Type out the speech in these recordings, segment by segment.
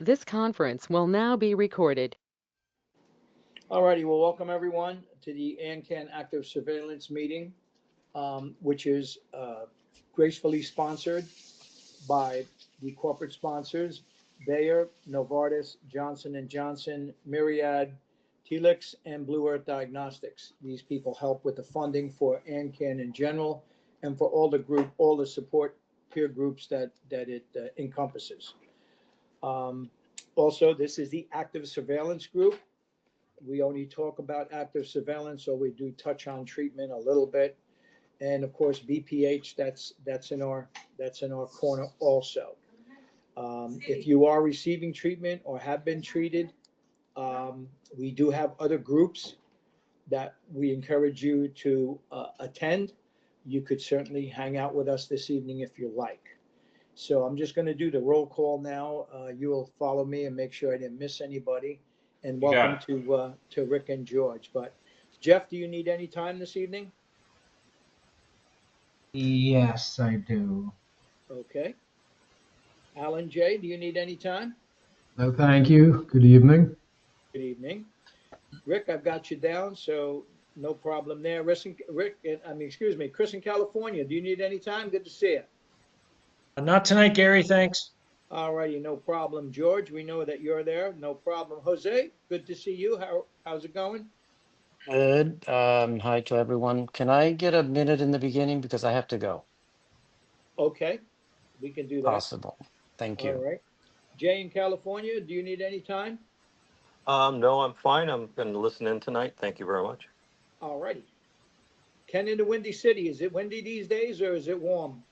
This conference will now be recorded. All righty, well, welcome everyone to the ANCAN Active Surveillance Meeting, which is gracefully sponsored by the corporate sponsors, Bayer, Novartis, Johnson and Johnson, Myriad, Telix, and Blue Earth Diagnostics. These people help with the funding for ANCAN in general and for all the support peer groups that it encompasses. Also, this is the Active Surveillance Group. We only talk about active surveillance, so we do touch on treatment a little bit. And of course, BPH, that's in our corner also. If you are receiving treatment or have been treated, we do have other groups that we encourage you to attend. You could certainly hang out with us this evening if you like. So I'm just going to do the roll call now. You will follow me and make sure I didn't miss anybody. And welcome to Rick and George. But Jeff, do you need any time this evening? Yes, I do. Okay. Alan J., do you need any time? No, thank you. Good evening. Good evening. Rick, I've got you down, so no problem there. Chris in California, do you need any time? Good to see you. Not tonight, Gary, thanks. All righty, no problem. George, we know that you're there. No problem. Jose, good to see you. How's it going? Good. Hi to everyone. Can I get a minute in the beginning because I have to go? Okay, we can do that. Possible. Thank you. All right. Jay in California, do you need any time? No, I'm fine. I'm going to listen in tonight. Thank you very much. All righty. Ken in the Windy City, is it windy these days or is it warm?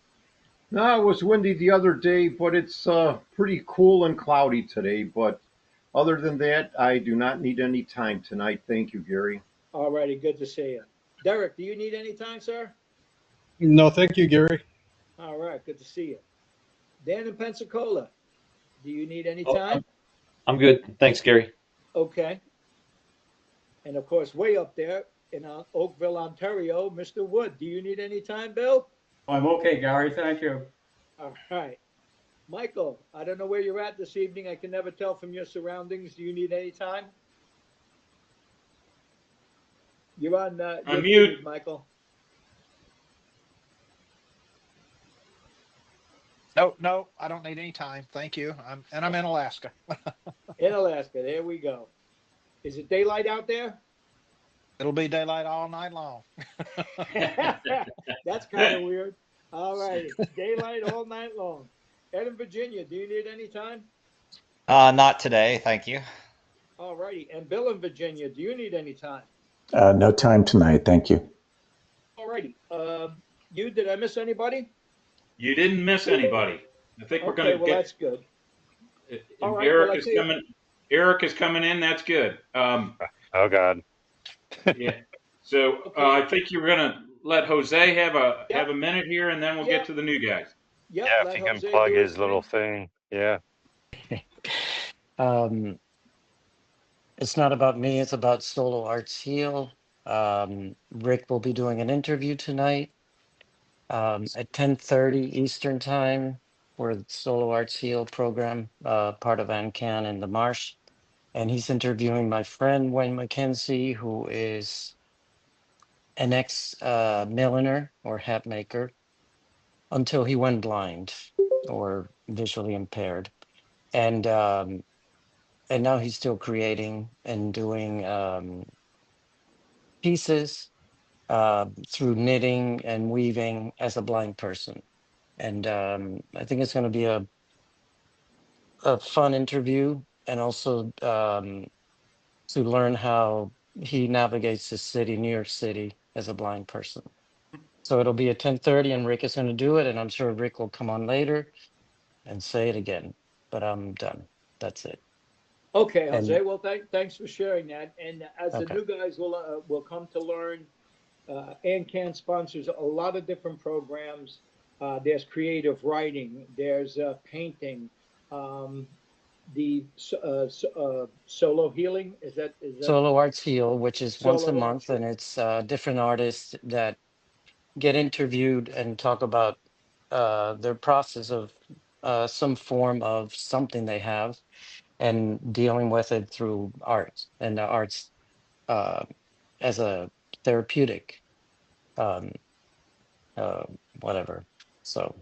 No, it was windy the other day, but it's pretty cool and cloudy today. But other than that, I do not need any time tonight. Thank you, Gary. All righty, good to see you. Derek, do you need any time, sir? No, thank you, Gary. All right, good to see you. Dan in Pensacola, do you need any time? I'm good. Thanks, Gary. Okay. And of course, way up there in Oakville, Ontario, Mr. Wood, do you need any time, Bill? I'm okay, Gary. Thank you. All right. Michael, I don't know where you're at this evening. I can never tell from your surroundings. Do you need any time? You're on you're mute, Michael. No, I don't need any time. Thank you. I'm in Alaska. In Alaska, there we go. Is it daylight out there? It'll be daylight all night long. That's kind of weird. All right, daylight all night long. Ed in Virginia, do you need any time? Not today, thank you. All righty. And Bill in Virginia, do you need any time? No time tonight, thank you. All righty. Did I miss anybody? You didn't miss anybody. I think we're going to get. That's good. All right, Eric is coming in. That's good. Oh God. Yeah. So okay. I think you're going to let Jose have a minute here, and then we'll get to the new guys. Yeah, if he can plug his little thing. Yeah. It's not about me. It's about Solo Arts Heal. Rick will be doing an interview tonight at 10:30 Eastern Time for the Solo Arts Heal program, part of ANCAN in the Marsh. And he's interviewing my friend Wayne McKenzie, who is an ex-milliner or hat maker until he went blind or visually impaired. And now he's still creating and doing pieces through knitting and weaving as a blind person. And I think it's going to be a fun interview, and also to learn how he navigates the city, New York City, as a blind person. So it'll be at 10:30, and Rick is going to do it, and I'm sure Rick will come on later and say it again. But I'm done. That's it. Okay, Jose. Well, thanks for sharing that. And as the new guys will come to learn, ANCAN sponsors a lot of different programs. There's creative writing. There's painting. The solo healing, is that Solo Arts Heal, which is once a month, and it's different artists that get interviewed and talk about their process of some form of something they have. and dealing with it through art and the arts as a therapeutic, um, uh, whatever. So,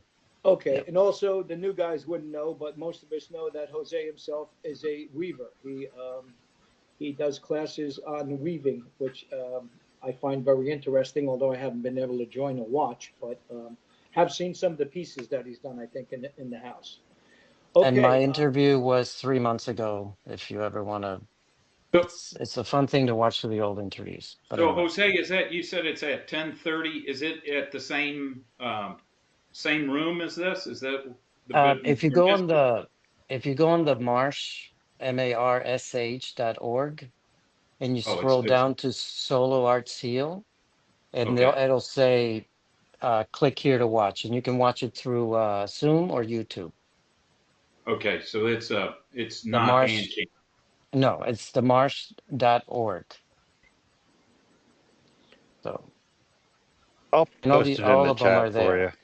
Okay, yeah. and also the new guys wouldn't know, but most of us know that Jose himself is a weaver. He does classes on weaving, which I find very interesting, although I haven't been able to join or watch, but have seen some of the pieces that he's done, I think, in the house. And my Okay, interview was 3 months ago. If you ever want to, So, it's a fun thing to watch the old interviews. But so anyway, Jose, is that you said it's at 10:30? Is it at the same room as this? Is that the bit? if you go on the Marsh marsh.org and you Oh, scroll it's down to Solo Arts Heal, and okay. it'll say click here to watch, and you can watch it through Zoom or YouTube. Okay, so it's The not Marsh, Bandcamp. no, it's the marsh.org. So, I'll and post it in all the of them are chat for there.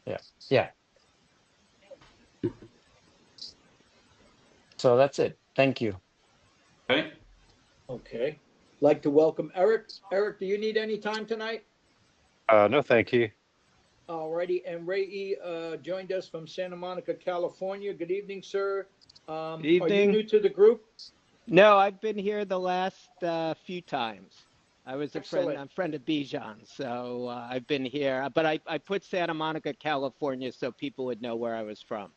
you. Yeah, yeah. So that's it. Thank you. Okay. okay. Like to welcome Eric. Eric, do you need any time tonight? No, thank you. Alrighty, and Ray E. Joined us from Santa Monica, California. Good evening, sir. Are you new to the group? No, I've been here the last few times. I was Excellent. I'm a friend of Bijan, so I've been here. But I put Santa Monica, California, so people would know where I was from.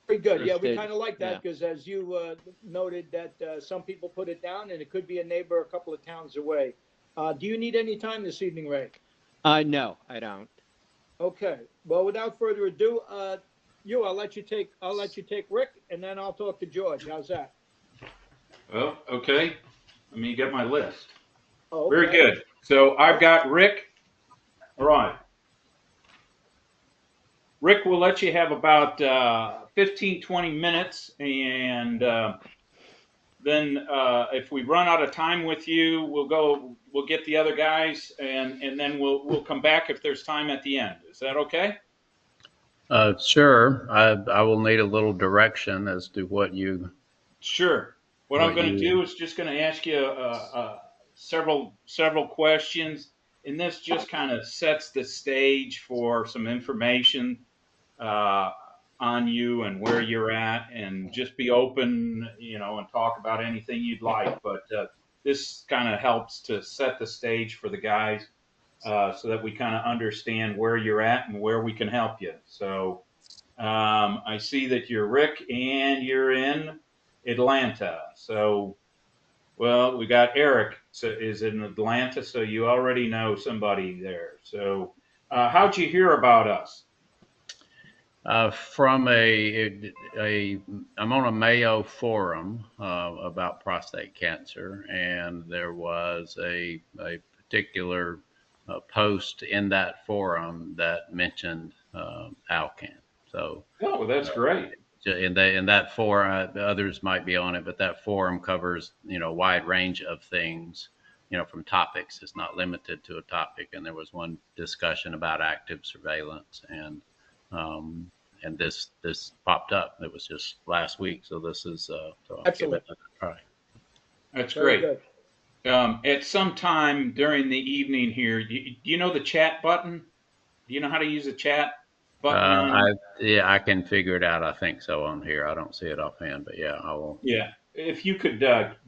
Very good. Yeah, Just we to- kind of like that because, as you noted, that some people put it down, and it could be a neighbor a couple of towns away. Do you need any time this evening, Ray? No, I don't. Okay. Well, without further ado, I'll let you take Rick, and then I'll talk to George. How's that? Well, okay. Let me get my list. Oh, Very okay. good. So I've got Rick. All right. Rick, we'll let you have about 15, 20 minutes. And then if we run out of time with you, we'll get the other guys and then we'll come back if there's time at the end. Is that okay? Sure. I will need a little direction as to what you. Sure. What I'm going to do is just going to ask you several questions, and this just kind of sets the stage for some information on you and where you're at, and just be open, and talk about anything you'd like. But this kind of helps to set the stage for the guys so that we kind of understand where you're at and where we can help you. So I see that you're Rick and you're in Atlanta. So, well, we got Eric is in Atlanta, so you already know somebody there. So, how'd you hear about us? From I'm on a Mayo forum about prostate cancer, and there was a particular post in that forum that mentioned Alcan. So, oh, that's great. In that forum, others might be on it, but that forum covers a wide range of things. From topics, it's not limited to a topic. And there was one discussion about active surveillance, and this popped up. It was just last week, so this is so excellent. Try. That's Very great. Good. At some time during the evening here, do you know the chat button? Do you know how to use a chat button? I can figure it out. I think so on here. I don't see it offhand, but yeah, I will. Yeah, if you could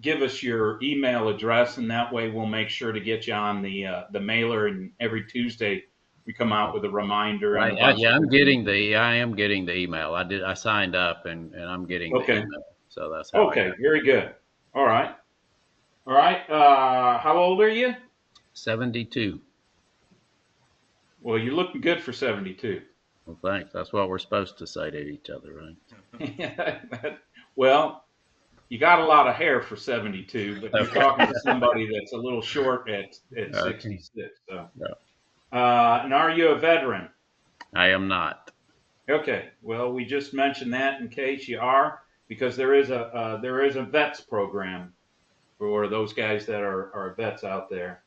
give us your email address, and that way we'll make sure to get you on the mailer. And every Tuesday we come out with a reminder. And I am getting the email. I signed up, and I'm getting the email. So that's how. Okay, very good. All right. How old are you? 72. Well, you're looking good for 72. Well, thanks. That's what we're supposed to say to each other, right? Well, you got a lot of hair for 72, but you're talking to somebody that's a little short at 66. So. And are you a veteran? I am not. Okay. Well, we just mentioned that in case you are, because there is a vets program for those guys that are vets out there.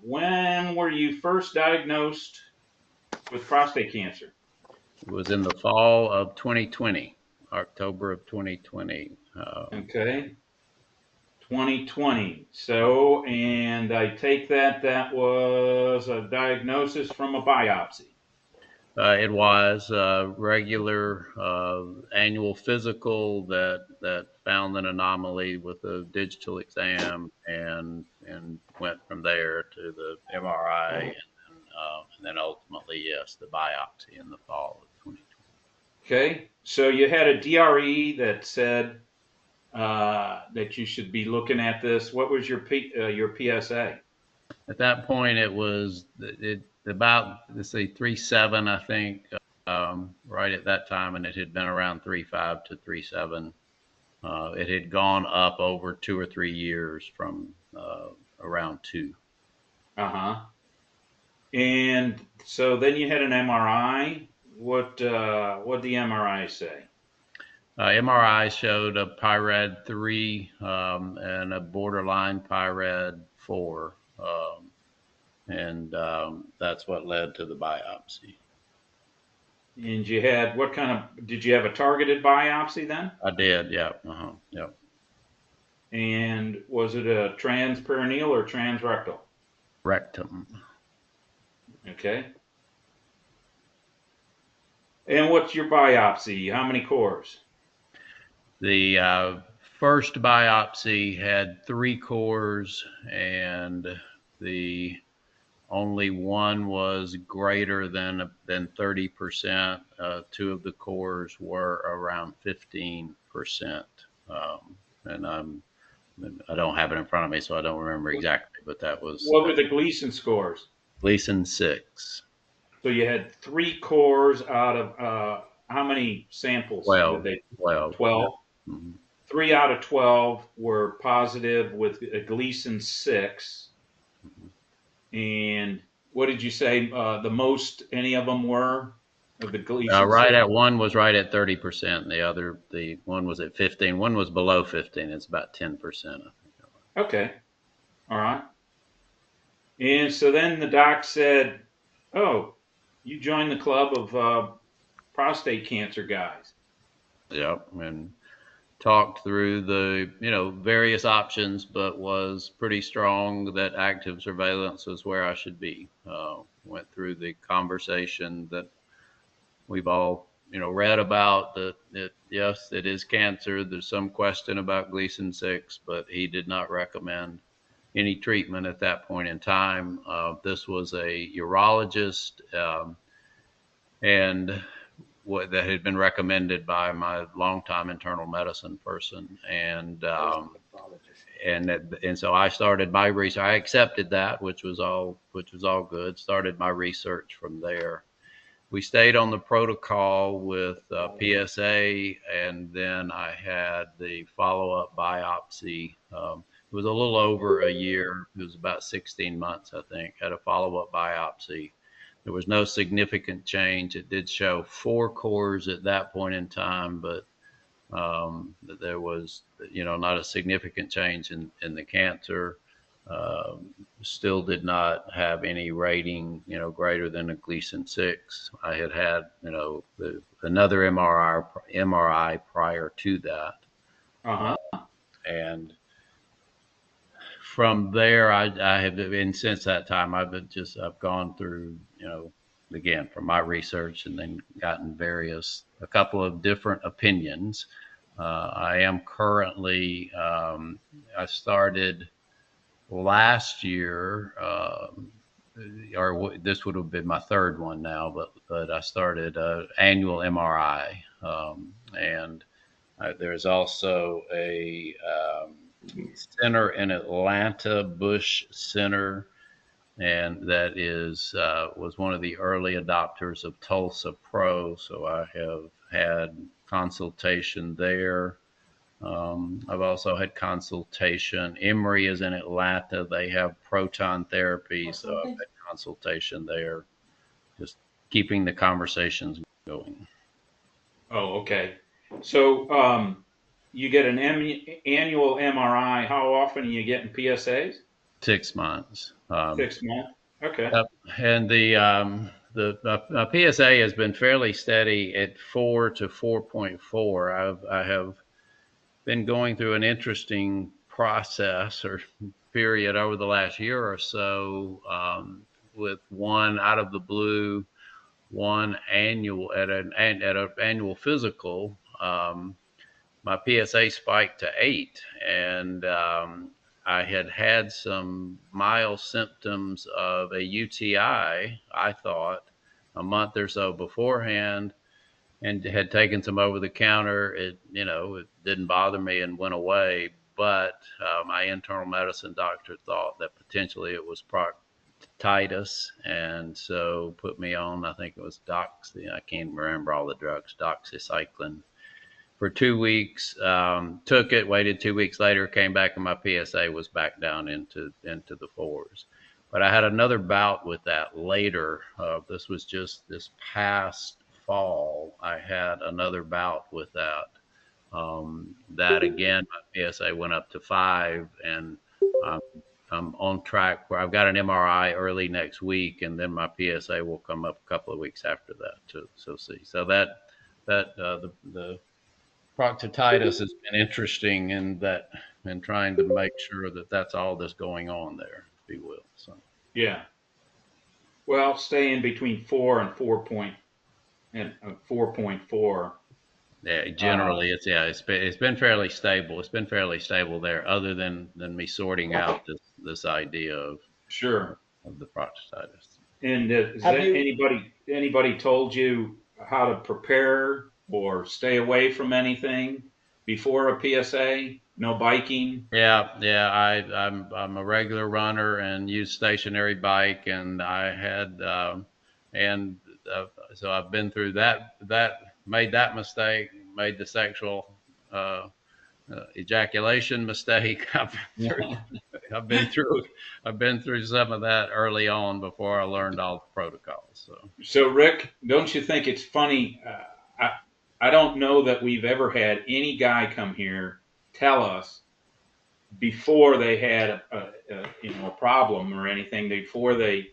When were you first diagnosed with prostate cancer? It was in the fall of 2020. October of 2020. Okay. 2020. So, and I take that was a diagnosis from a biopsy. It was a regular annual physical that found an anomaly with a digital exam and went from there to the MRI and then ultimately, yes, the biopsy in the fall of 2020. Okay. So you had a DRE that said that you should be looking at this. What was your PSA? At that point, it was about, let's say, 3.7, I think, right at that time, and it had been around 3.5 to 3.7. It had gone up over 2 or 3 years from around 2. Uh-huh. And so then you had an MRI. What did the MRI say? MRI showed a PIRAD 3 and a borderline PIRAD 4. And that's what led to the biopsy. And you had did you have a targeted biopsy then? I did, yeah. Yep. And was it a transperineal or transrectal? Rectum. Okay. And what's your biopsy? How many cores? The first biopsy had 3 cores, and the only one was greater than 30%. 2 of the cores were around 15%. And I don't have it in front of me, so I don't remember exactly, but that was. What were the Gleason scores? Gleason 6. So you had 3 cores out of how many samples? 12. Did they? 12. 12. Mm-hmm. 3 out of 12 were positive with a Gleason 6. Mm-hmm. And what did you say the most any of them were of the Gleason? Right at one was right at 30%. The one was at 15. One was below 15. It's about 10%, I think. Okay. All right. And so then the doc said, "Oh, you joined the club of prostate cancer guys." Yep, and talked through the various options, but was pretty strong that active surveillance was where I should be. Went through the conversation that we've all read about, that yes, it is cancer. There's some question about Gleason 6, but he did not recommend any treatment at that point in time. This was a urologist, and that had been recommended by my longtime internal medicine person, and so I started my research. I accepted that, which was all good. Started my research from there. We stayed on the protocol with PSA, and then I had the follow-up biopsy. It was a little over a year. It was about 16 months, I think. Had a follow-up biopsy. There was no significant change. It did show 4 cores at that point in time, but there was, not a significant change in the cancer. Still did not have any rating, greater than a Gleason 6. I had another MRI prior to that. Uh-huh. And from there, I have been, since that time, I've gone through, again, from my research, and then gotten a couple of different opinions. I am currently, I started last year, or this would have been my 3rd one now, but I started annual MRI, and there's also a center in Atlanta, Bush Center, and that was one of the early adopters of Tulsa Pro. So I have had consultation there. I've also had consultation. Emory is in Atlanta. They have proton therapy, so I've had consultation there. Just keeping the conversations going. Oh, okay. So you get an annual MRI. How often are you getting PSAs? 6 months. 6 months. Okay. And my PSA has been fairly steady at 4 to 4.4. I have been going through an interesting process or period over the last year or so, with one out of the blue, one annual at an annual physical. My PSA spiked to 8, and I had some mild symptoms of a UTI, I thought, a month or so beforehand, and had taken some over the counter. It didn't bother me and went away. But my internal medicine doctor thought that potentially it was proctitis, and so put me on, I think it was I can't remember all the drugs, doxycycline for 2 weeks. Took it, waited 2 weeks later, came back, and my PSA was back down into the 4s. But I had another bout with that later. This was just this past fall. I had another bout with that. That again, my PSA went up to 5, and I'm on track where I've got an MRI early next week, and then my PSA will come up a couple of weeks after that to see. So the proctitis has been interesting in that, and trying to make sure that that's all that's going on there, if you will. So Yeah. Well, staying between 4 and 4.4. yeah, generally it's been fairly stable. It's been fairly stable there, other than me sorting out this idea of the proctitis. And anybody told you how to prepare or stay away from anything before a PSA? No biking? Yeah. I'm a regular runner and use stationary bike, and I had so I've been through that. Made that mistake. Made the sexual ejaculation mistake. I've been through some of that early on before I learned all the protocols. So Rick, don't you think it's funny? I don't know that we've ever had any guy come here tell us before they had a problem or anything, before a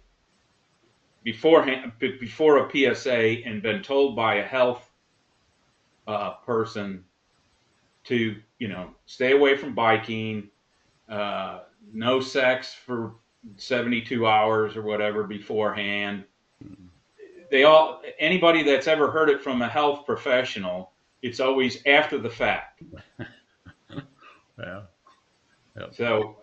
PSA, and been told by a health person to stay away from biking, no sex for 72 hours or whatever beforehand. Anybody that's ever heard it from a health professional, it's always after the fact. Yeah. So,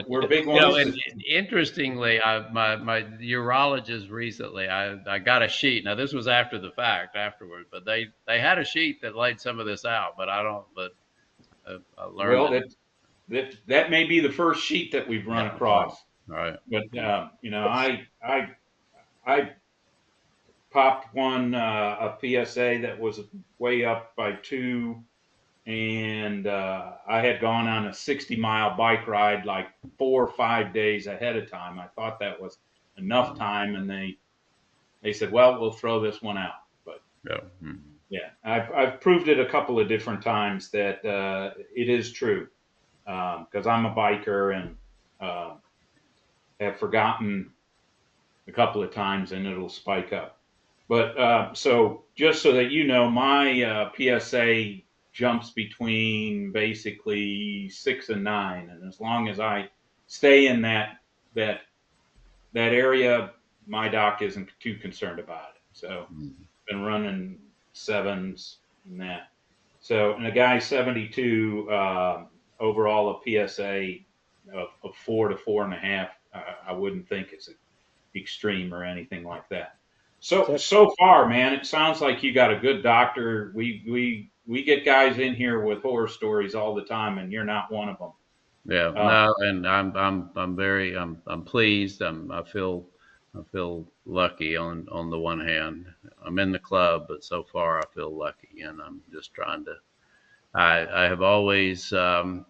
we're big ones. Interestingly, my urologist recently, I got a sheet. Now, this was after the fact, afterward, but they had a sheet that laid some of this out, but I learned that may be the first sheet that we've run across. Right. But, I popped a PSA that was way up by 2, and I had gone on a 60-mile bike ride like 4 or 5 days ahead of time. I thought that was enough time, and they said, well, we'll throw this one out. But yeah, I've proved it a couple of different times that it is true, because I'm a biker and have forgotten a couple of times, and it'll spike up. But so just so that you know, my PSA jumps between basically 6 and 9, and as long as I stay in that area, my doc isn't too concerned about it. So been running 7s and that. So, and a guy 72 overall, a PSA of 4 to 4.5, I wouldn't think it's extreme or anything like that. So far, man, it sounds like you got a good doctor. We get guys in here with horror stories all the time, and you're not one of them. Yeah, no, and I'm pleased. I feel lucky on the one hand. I'm in the club, but so far I feel lucky, and I'm just trying to. I have always, I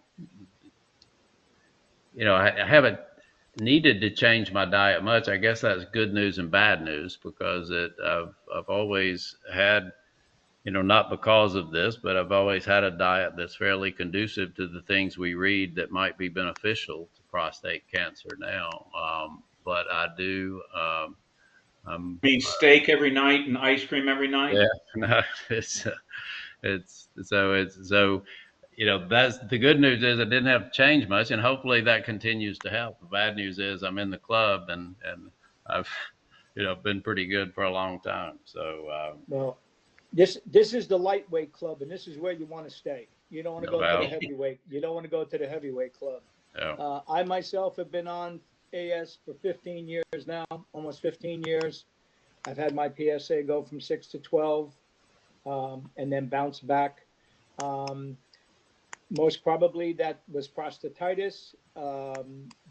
haven't needed to change my diet much. I guess that's good news and bad news, because I've always had, not because of this, but I've always had a diet that's fairly conducive to the things we read that might be beneficial to prostate cancer now. But I do I'm mean steak every night and ice cream every night? yeah, no, so that's the good news is I didn't have to change much, and hopefully that continues to help. The bad news is I'm in the club, and I've been pretty good for a long time. So Well, this is the lightweight club, and this is where you want to stay. You don't want to go to the well, heavyweight. You don't want to go to the heavyweight club. yeah. I myself have been on AS for 15 years now, almost 15 years. I've had my PSA go from 6 to 12, and then bounce back. Most probably that was prostatitis.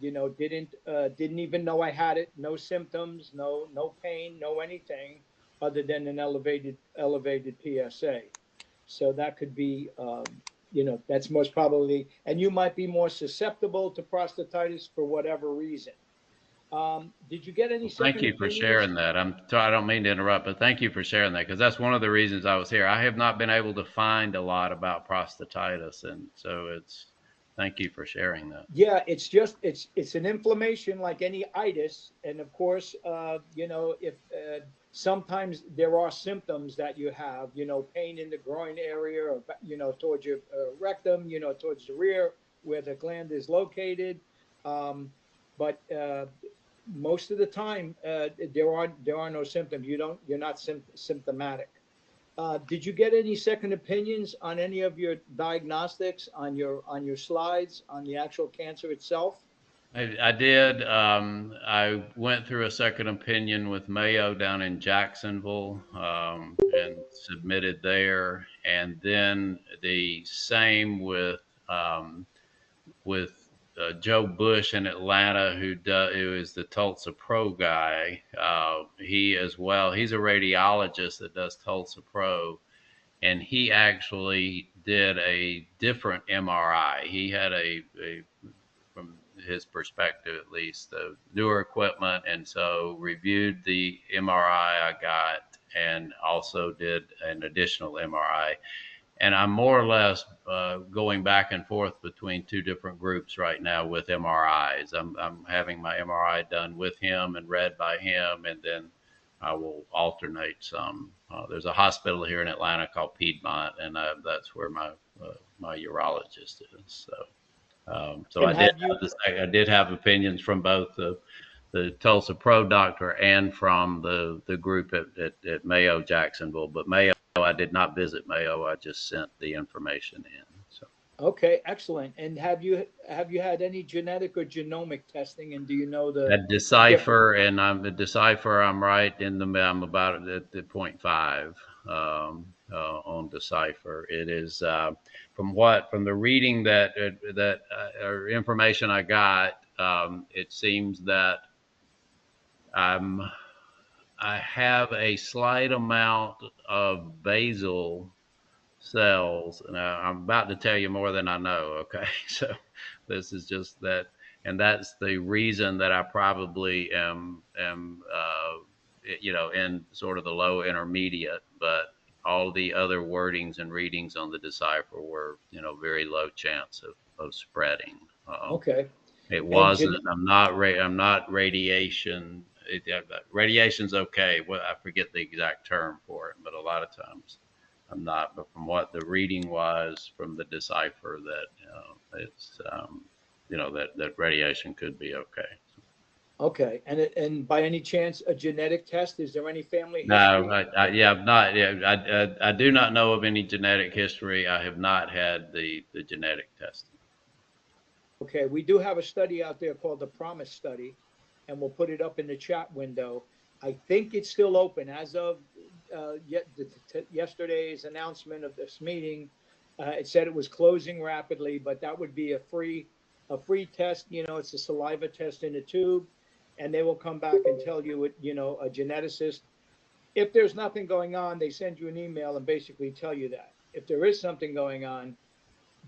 Didn't even know I had it. No symptoms, no pain, no anything other than an elevated PSA. So that could be, that's most probably, and you might be more susceptible to prostatitis for whatever reason. Did you get any Well, thank second you for opinions? sharing that. I don't mean to interrupt, but thank you for sharing that because that's one of the reasons I was here. I have not been able to find a lot about prostatitis, and so thank you for sharing that. Yeah, it's an inflammation like any itis, and of course, if sometimes there are symptoms that you have, pain in the groin area, or towards your rectum, towards the rear where the gland is located, but most of the time there are no symptoms. You're not symptomatic. Did you get any second opinions on any of your diagnostics on your slides on the actual cancer itself? I did. I went through a second opinion with Mayo down in Jacksonville and submitted there, and then the same with Joe Bush in Atlanta, who is the Tulsa Pro guy. He as well. He's a radiologist that does Tulsa Pro, and he actually did a different MRI. He had from his perspective at least, the newer equipment, and so reviewed the MRI I got, and also did an additional MRI. And I'm more or less going back and forth between two different groups right now with MRIs. I'm having my MRI done with him and read by him, and then I will alternate some. There's a hospital here in Atlanta called Piedmont, and that's where my urologist is. So I did have opinions from both the Tulsa Pro doctor and from the group at Mayo Jacksonville, but Mayo, I did not visit Mayo. I just sent the information in. So. Okay, excellent. And have you had any genetic or genomic testing? And do you know the Decipher, and I'm the Decipher. I'm right in I'm about at the 0.5 on Decipher. It is from the reading or information I got. It seems that I have a slight amount of basal cells, and I'm about to tell you more than I know. Okay, so this is just that, and that's the reason that I probably am in sort of the low intermediate, but all the other wordings and readings on the Decipher were very low chance of spreading. Okay. It wasn't. I'm not radiation. Radiation's okay. Well, I forget the exact term for it, but a lot of times I'm not. But from what the reading was from the Decipher, that it's that radiation could be okay. Okay, and by any chance a genetic test? Is there any family history? No, I'm not. Yeah, I do not know of any genetic history. I have not had the genetic testing. Okay, we do have a study out there called the PROMISE study, and we'll put it up in the chat window. I think it's still open as of yesterday's announcement of this meeting. It said it was closing rapidly, but that would be a free test. It's a saliva test in a tube, and they will come back and tell you, a geneticist. If there's nothing going on, they send you an email and basically tell you that. If there is something going on,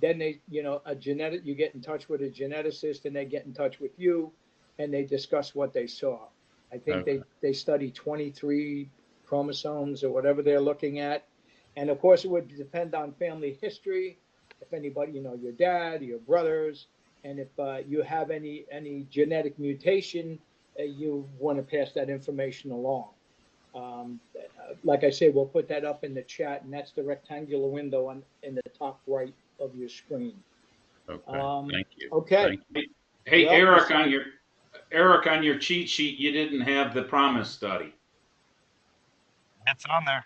then you get in touch with a geneticist, and they get in touch with you, and they discuss what they saw. I think they study 23 chromosomes or whatever they're looking at. And of course, it would depend on family history. If anybody, your dad, your brothers, and if you have any genetic mutation, you want to pass that information along. Like I say, we'll put that up in the chat, and that's the rectangular window in the top right of your screen. Okay, thank you. Okay. Thank you. Hey, Well, Eric, on your cheat sheet, you didn't have the promise study. It's on there.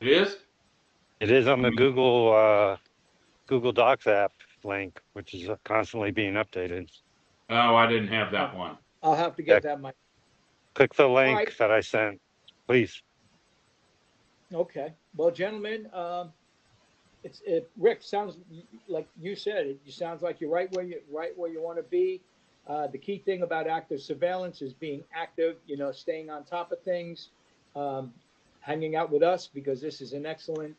It is? It is on the Google Docs app link, which is constantly being updated. Oh, I didn't have that one. I'll have to get that, Mike. Click the link right. that I sent, please. Okay. Well, gentlemen, Rick, sounds like you said it. You sounds like you're right where you want to be. The key thing about active surveillance is being active. Staying on top of things, hanging out with us because this is an excellent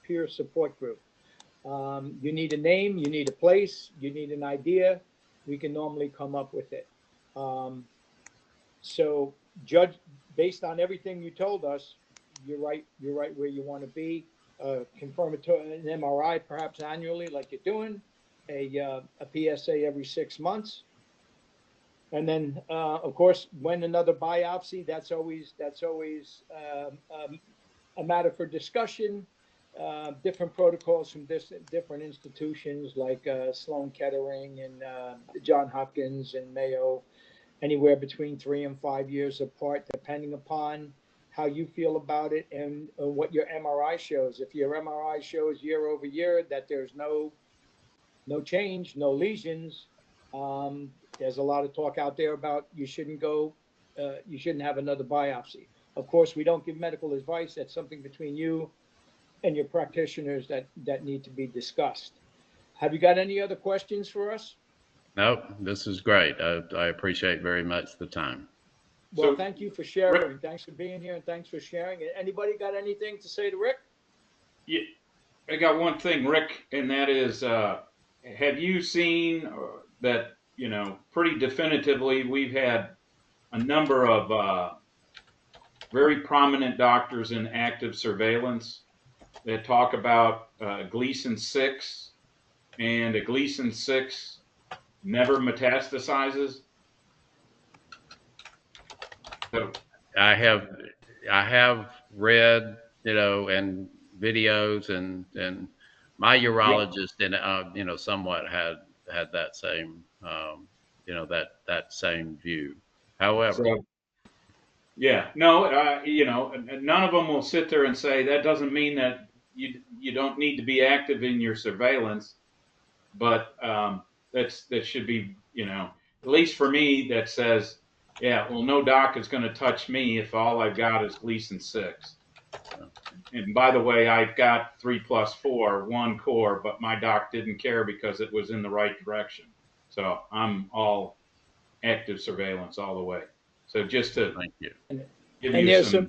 peer support group. You need a name, you need a place, you need an idea. We can normally come up with it. So, judge based on everything you told us. You're right where you want to be. Confirmatory, an MRI perhaps annually, like you're doing, a PSA every 6 months, and then of course when another biopsy. That's always a matter for discussion. Different protocols from different institutions like Sloan Kettering and John Hopkins and Mayo, anywhere between 3 and 5 years apart, depending upon how you feel about it and what your MRI shows. If your MRI shows year over year that there's no change, no lesions, there's a lot of talk out there about you shouldn't have another biopsy. Of course, we don't give medical advice. That's something between you and your practitioners that need to be discussed. Have you got any other questions for us? Nope, this is great. I appreciate very much the time. Well, thank you for sharing. Rick, thanks for being here, and thanks for sharing. Anybody got anything to say to Rick? Yeah, I got one thing, Rick, and that is, have you seen that, pretty definitively we've had a number of very prominent doctors in active surveillance that talk about Gleason 6, and a Gleason 6 never metastasizes? So, I have read, and videos, and my urologist, and somewhat had that same, that same view. However, none of them will sit there and say that doesn't mean that you don't need to be active in your surveillance, but that should be, at least for me, that says, yeah, well, no doc is going to touch me if all I've got is Gleason 6. And by the way, I've got 3+4, 1 core, but my doc didn't care because it was in the right direction. So I'm all active surveillance all the way. So just to give you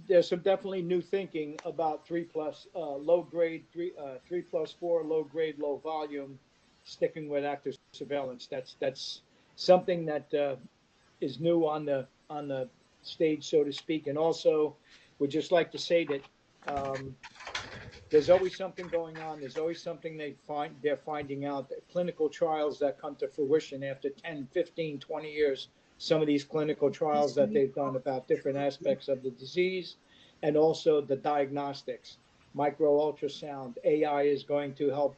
there's some definitely new thinking about 3+ low grade, 3+4 low grade, low volume, sticking with active surveillance. That's something that is new on the stage, so to speak. And also, would just like to say that there's always something going on. There's always something they're finding out. Clinical trials that come to fruition after 10, 15, 20 years. Some of these clinical trials that they've done about different aspects of the disease, and also the diagnostics, micro ultrasound. AI is going to help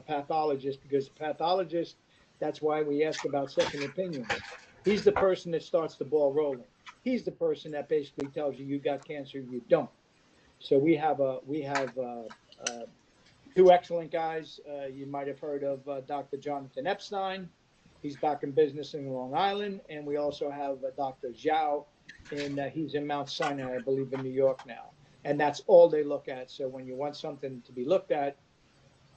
pathologists, because pathologists, that's why we ask about second opinions. He's the person that starts the ball rolling. He's the person that basically tells you got cancer, you don't. So we have two excellent guys. You might have heard of Dr. Jonathan Epstein. He's back in business in Long Island. And we also have Dr. Zhao, and he's in Mount Sinai, I believe, in New York now. And that's all they look at. So when you want something to be looked at,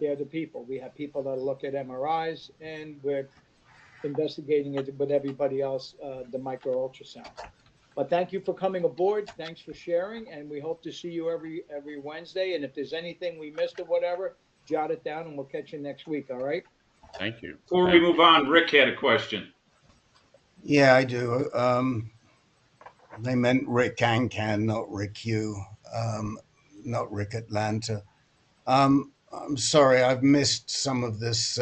they're the people. We have people that look at MRIs, and we're investigating it with everybody else, the micro ultrasound. But thank you for coming aboard. Thanks for sharing, and we hope to see you every Wednesday. And if there's anything we missed or whatever, jot it down, and we'll catch you next week. All right? Thank you. Before we move on, Rick had a question. Yeah, I do. They meant Rick Ancan, not Rick Hugh, not Rick Atlanta. I'm sorry, I've missed some of this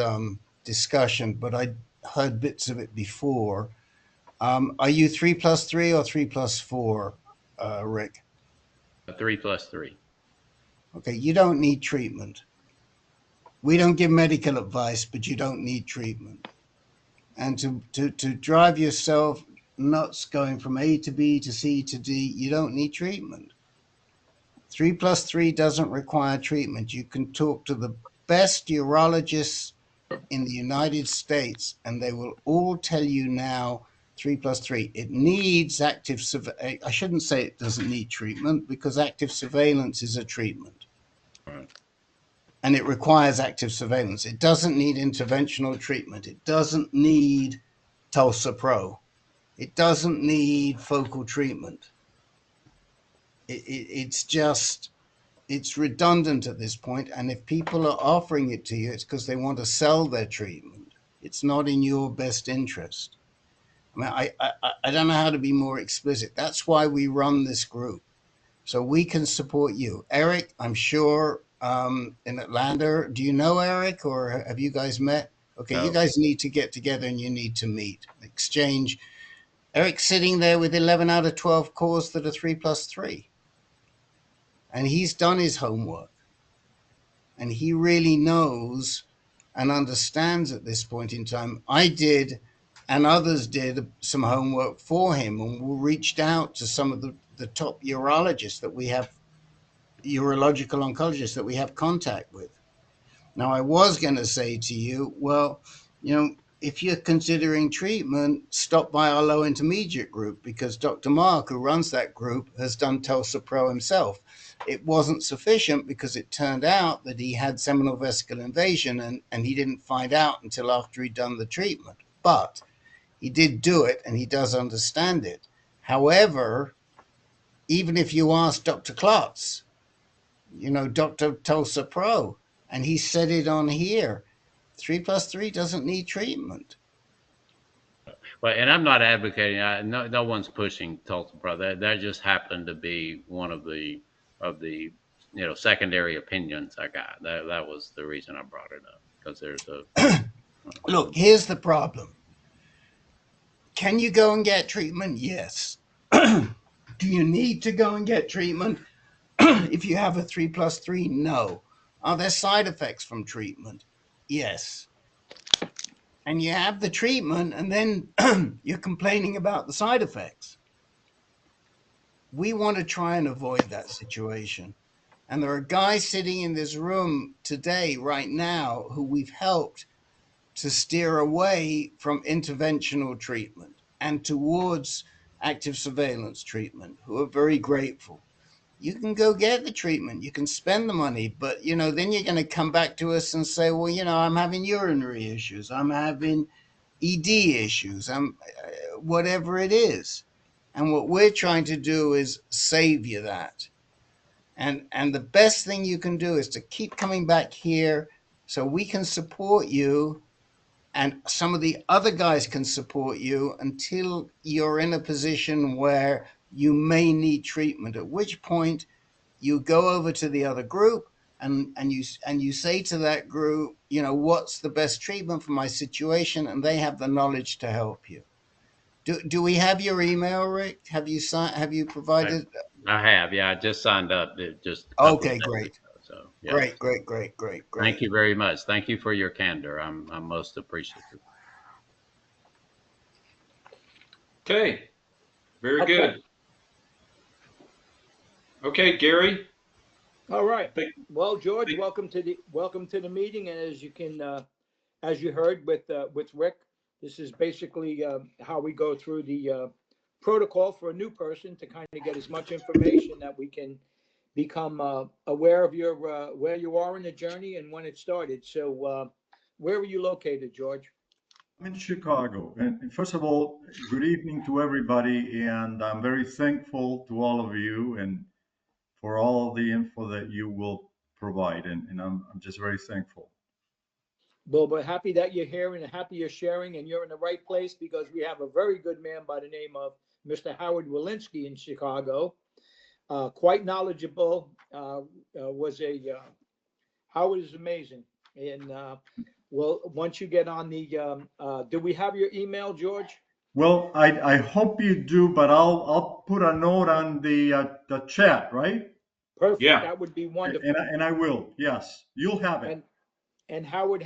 discussion, but I heard bits of it before. Are you 3+3 or 3+4, Rick? 3+3. Okay, you don't need treatment. We don't give medical advice, but you don't need treatment. And to drive yourself nuts going from A to B to C to D, you don't need treatment. 3+3 doesn't require treatment. You can talk to the best urologists in the United States, and they will all tell you now 3+3. It needs active surveillance. I shouldn't say it doesn't need treatment, because active surveillance is a treatment. Right. And it requires active surveillance. It doesn't need interventional treatment. It doesn't need TULSA-PRO. It doesn't need focal treatment. It's just, it's redundant at this point. And if people are offering it to you, it's because they want to sell their treatment. It's not in your best interest. I mean, I don't know how to be more explicit. That's why we run this group, so we can support you. Eric, I'm sure, in Atlanta. Do you know Eric, or have you guys met? Okay, No. you guys need to get together and you need to meet, exchange. Eric's sitting there with 11 out of 12 calls that are 3+3. And he's done his homework. And he really knows and understands at this point in time. I did, and others did some homework for him, and we reached out to some of the top urologists that we have, urological oncologists that we have contact with. Now, I was going to say to you, well, you know, if you're considering treatment, stop by our low intermediate group, because Dr. Mark, who runs that group, has done TULSA-PRO himself. It wasn't sufficient because it turned out that he had seminal vesicle invasion, and he didn't find out until after he'd done the treatment. But he did do it, and he does understand it. However, even if you ask Dr. Klotz, you know, Dr. TULSA-PRO, and he said it on here, 3+3 doesn't need treatment. Well, and I'm not advocating. No one's pushing TULSA-PRO. That just happened to be one of the secondary opinions I got. That was the reason I brought it up, because there's a Look, here's the problem. Can you go and get treatment? Yes. Do you need to go and get treatment if you have a 3+3? No. Are there side effects from treatment? Yes. And you have the treatment, and then you're complaining about the side effects. We want to try and avoid that situation. And there are guys sitting in this room today, right now, who we've helped to steer away from interventional treatment and towards active surveillance treatment, who are very grateful. You can go get the treatment, you can spend the money, but, you know, then you're going to come back to us and say, well, you know, I'm having urinary issues, I'm having ED issues, I'm whatever it is. And what we're trying to do is save you that. And the best thing you can do is to keep coming back here so we can support you, and some of the other guys can support you until you're in a position where you may need treatment, at which point you go over to the other group and you say to that group, you know, what's the best treatment for my situation? And they have the knowledge to help you. Do we have your email, Rick? Have you provided? I have, yeah. I just signed up. Just a couple Okay, of days great. ago, so yeah. Great. Thank you very much. Thank you for your candor. I'm most appreciative. Okay, very Okay. good. Okay, Gary. All right. Well, George, welcome to the meeting. And as you can, as you heard with Rick, this is basically how we go through the protocol for a new person to kind of get as much information that we can become aware of your where you are in the journey and when it started. So, where were you located, George? I'm in Chicago. And first of all, good evening to everybody. And I'm very thankful to all of you and for all the info that you will provide. And I'm just very thankful. Well, we're happy that you're here and happy you're sharing, and you're in the right place because we have a very good man by the name of Mr. Howard Walensky in Chicago. Quite knowledgeable. Howard is amazing. And well, once you get on the, do we have your email, George? Well, I hope you do, but I'll put a note on the chat, right? Perfect. Yeah. That would be And wonderful. I will. Yes, you'll have it. And Howard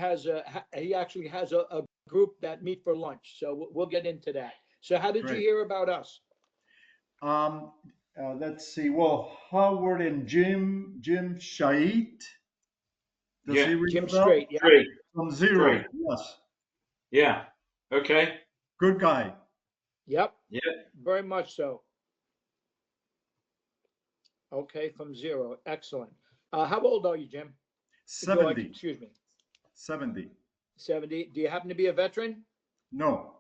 he actually has a group that meet for lunch. So we'll get into that. So how did you Great. hear about us? Let's see. Well, Howard and Jim Shait. Does Yeah. he ring Jim a bell? Straight. Yeah. Straight. From Zero. Straight. Yes. Yeah. Okay. Good guy. Yep. Yeah. Very much so. Okay, from Zero. Excellent. How old are you, Jim? George, 70. excuse me. 70. 70. Do you happen to be a veteran? No.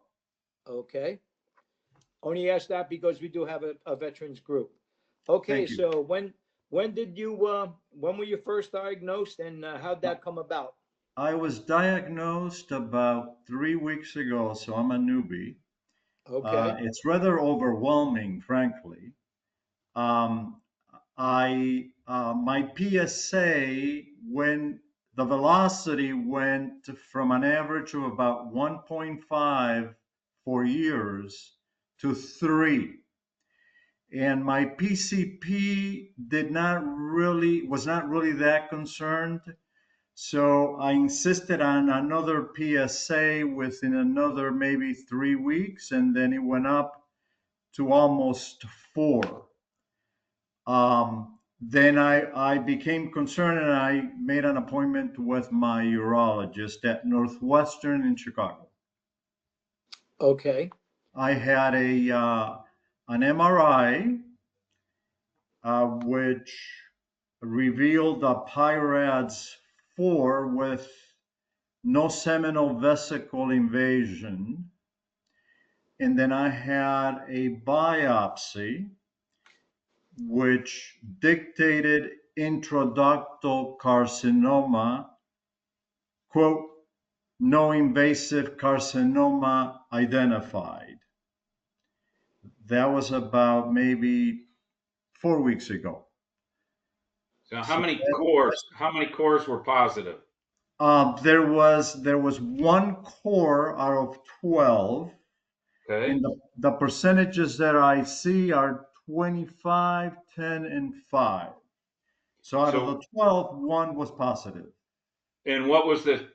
Okay. Only ask that because we do have a veterans group. Okay, Thank you. so when were you first diagnosed and how'd that come about? I was diagnosed about 3 weeks ago, so I'm a newbie. Okay. It's rather overwhelming, frankly. Um, my PSA, when the velocity went from an average of about 1.5 for years to 3, and my PCP was not really that concerned. So I insisted on another PSA within another maybe 3 weeks, and then it went up to almost 4. Then I became concerned and I made an appointment with my urologist at Northwestern in Chicago. Okay. I had an MRI, which revealed a PIRADS 4 with no seminal vesicle invasion. And then I had a biopsy, which dictated intraductal carcinoma, quote, no invasive carcinoma identified. That was about maybe 4 weeks ago. So how many cores were positive? There was one core out of 12. Okay. And the percentages that I see are 25, 10, and 5. So out of the 12, one was positive. And what was the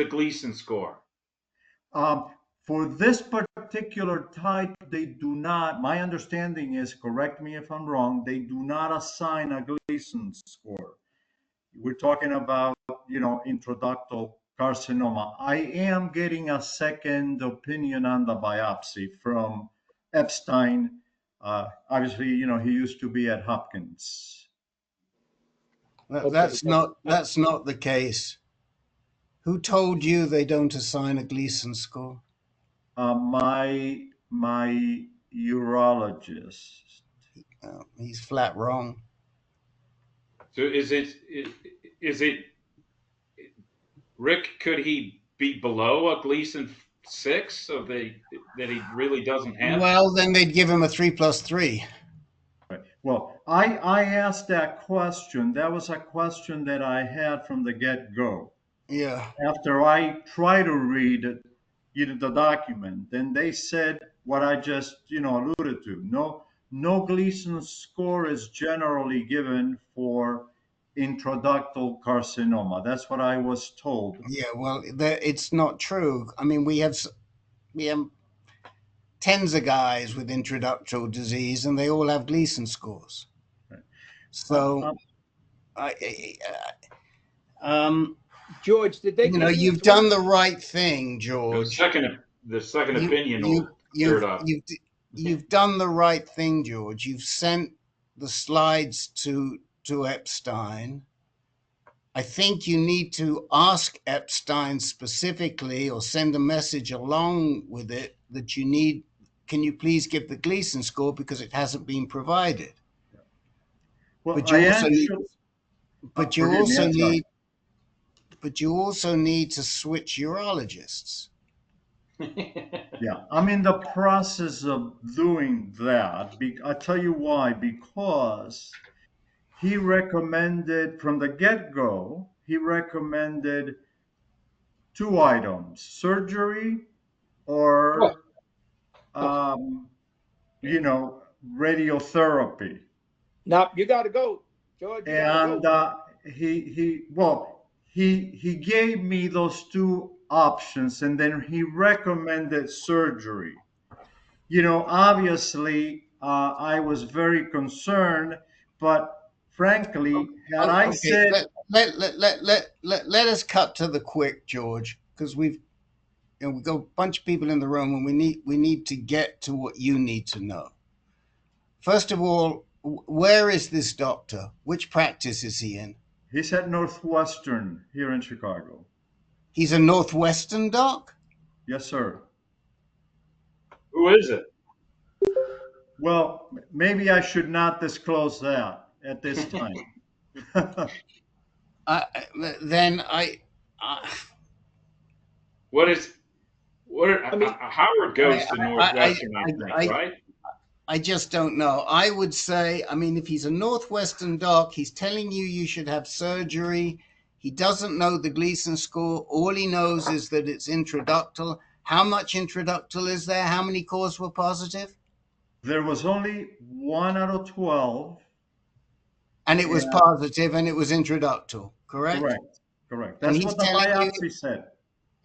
Gleason score? For this particular type, they do not, my understanding is, correct me if I'm wrong, they do not assign a Gleason score. We're talking about, intraductal carcinoma. I am getting a second opinion on the biopsy from Epstein. Obviously, he used to be at Hopkins. That's not the case. Who told you they don't assign a Gleason score? My urologist. He's flat wrong. So is it Rick? Could he be below a Gleason 6 so that he really doesn't have? Well, then they'd give him a 3+3. Well, I asked that question. That was a question that I had from the get-go. Yeah. After I tried to read the document, then they said what I just alluded to. No Gleason score is generally given for intraductal carcinoma. That's what I was told. Yeah, well, it's not true. I mean, we have tens of guys with intraductal disease, and they all have Gleason scores. Right. So, George, did they? You've done the right thing, George. The second opinion will clear it up. You've done the right thing, George. You've sent the slides to Epstein. I think you need to ask Epstein specifically or send a message along with it that you need, can you please give the Gleason score because it hasn't been provided. Well, but you also need to switch urologists. Yeah, I'm in the process of doing that. I'll tell you why. Because he recommended from the get-go, he recommended 2 items: surgery or you know, radiotherapy. Now, you gotta go, George, you gotta And go. he gave me those two options, and then he recommended surgery. You know, obviously, I was very concerned, but frankly, had I Okay, said, let us cut to the quick, George, because we've got a bunch of people in the room, and we need to get to what you need to know. First of all, where is this doctor? Which practice is he in? he's at Northwestern here in Chicago. He's a Northwestern doc? Yes, sir. Who is it? Well, maybe I should not disclose that at this time. Then What is? Howard goes to Northwestern, I think, right? I just don't know. I would say, I mean, if he's a Northwestern doc, he's telling you should have surgery. He doesn't know the Gleason score. All he knows is that it's intraductal. How much intraductal is there? How many cores were positive? There was only 1 out of 12. And it was positive, and it was intraductal, correct? Correct. That's what the biopsy said.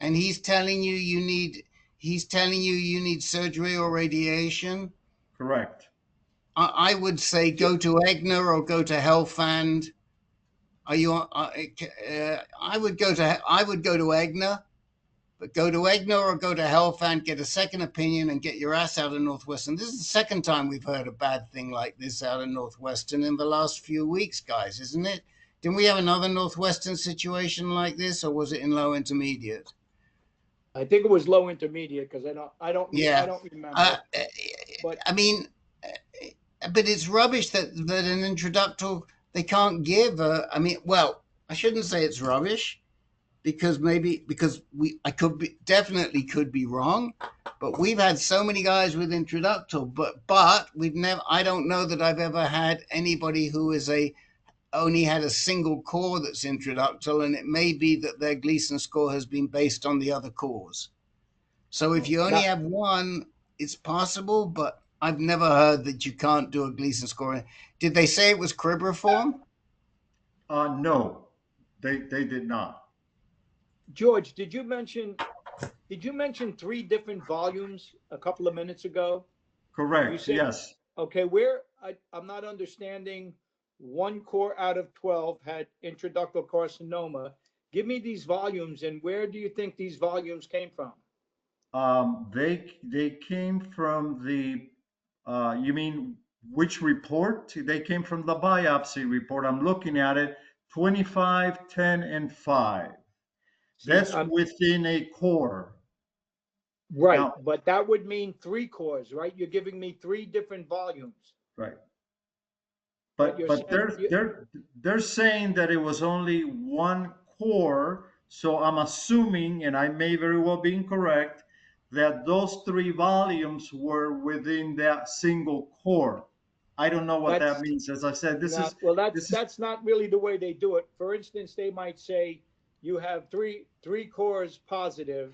And he's telling you you need surgery or radiation? Correct. I would say go to Aetna or go to Healthfand. Are you? I would go to Aetna, but go to Aetna or go to Healthfand, get a second opinion, and get your ass out of Northwestern. This is the second time we've heard a bad thing like this out of Northwestern in the last few weeks, guys, isn't it? Didn't we have another Northwestern situation like this, or was it in low intermediate? I think it was low intermediate because I don't remember. But I mean, but it's rubbish that an intraductal they can't give. I mean, well, I shouldn't say it's rubbish because I definitely could be wrong, but we've had so many guys with intraductal, but we've never. I don't know that I've ever had anybody who is only had a single core that's intraductal, and it may be that their Gleason score has been based on the other cores. So if you only have one, it's possible, but I've never heard that you can't do a Gleason score. Did they say it was cribriform? No, they did not. George, did you mention 3 different volumes a couple of minutes ago? Correct. Yes. Okay, I'm not understanding. 1 core out of 12 had intraductal carcinoma. Give me these volumes, and where do you think these volumes came from? They came from the. You mean which report? They came from the biopsy report. I'm looking at it. 25, 10, and 5. That's within a core. Right, now, but that would mean 3 cores, right? You're giving me 3 different volumes. Right. But they're saying that it was only 1 core, so I'm assuming, and I may very well be incorrect, that those 3 volumes were within that single core. I don't know what that means. As I said, that's not really the way they do it. For instance, they might say you have three cores positive,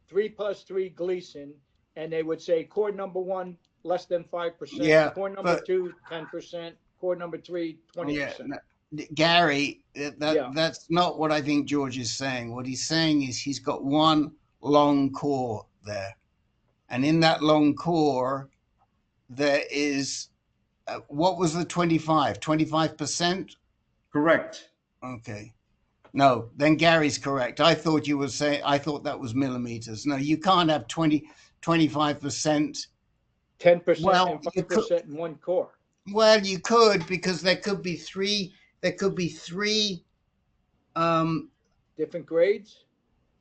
3 plus 3 Gleason, and they would say core number 1 less than 5%, core number 2 10%. Core number 3, 20%. Gary, that's not what I think George is saying. What he's saying is he's got 1 long core there. And in that long core, there is, what was the 25? 25%? Correct. Okay. No, then Gary's correct. I thought that was millimeters. No, you can't have 25%. 10% and 5% in 1 core. Well, you could, because there could be 3 different grades.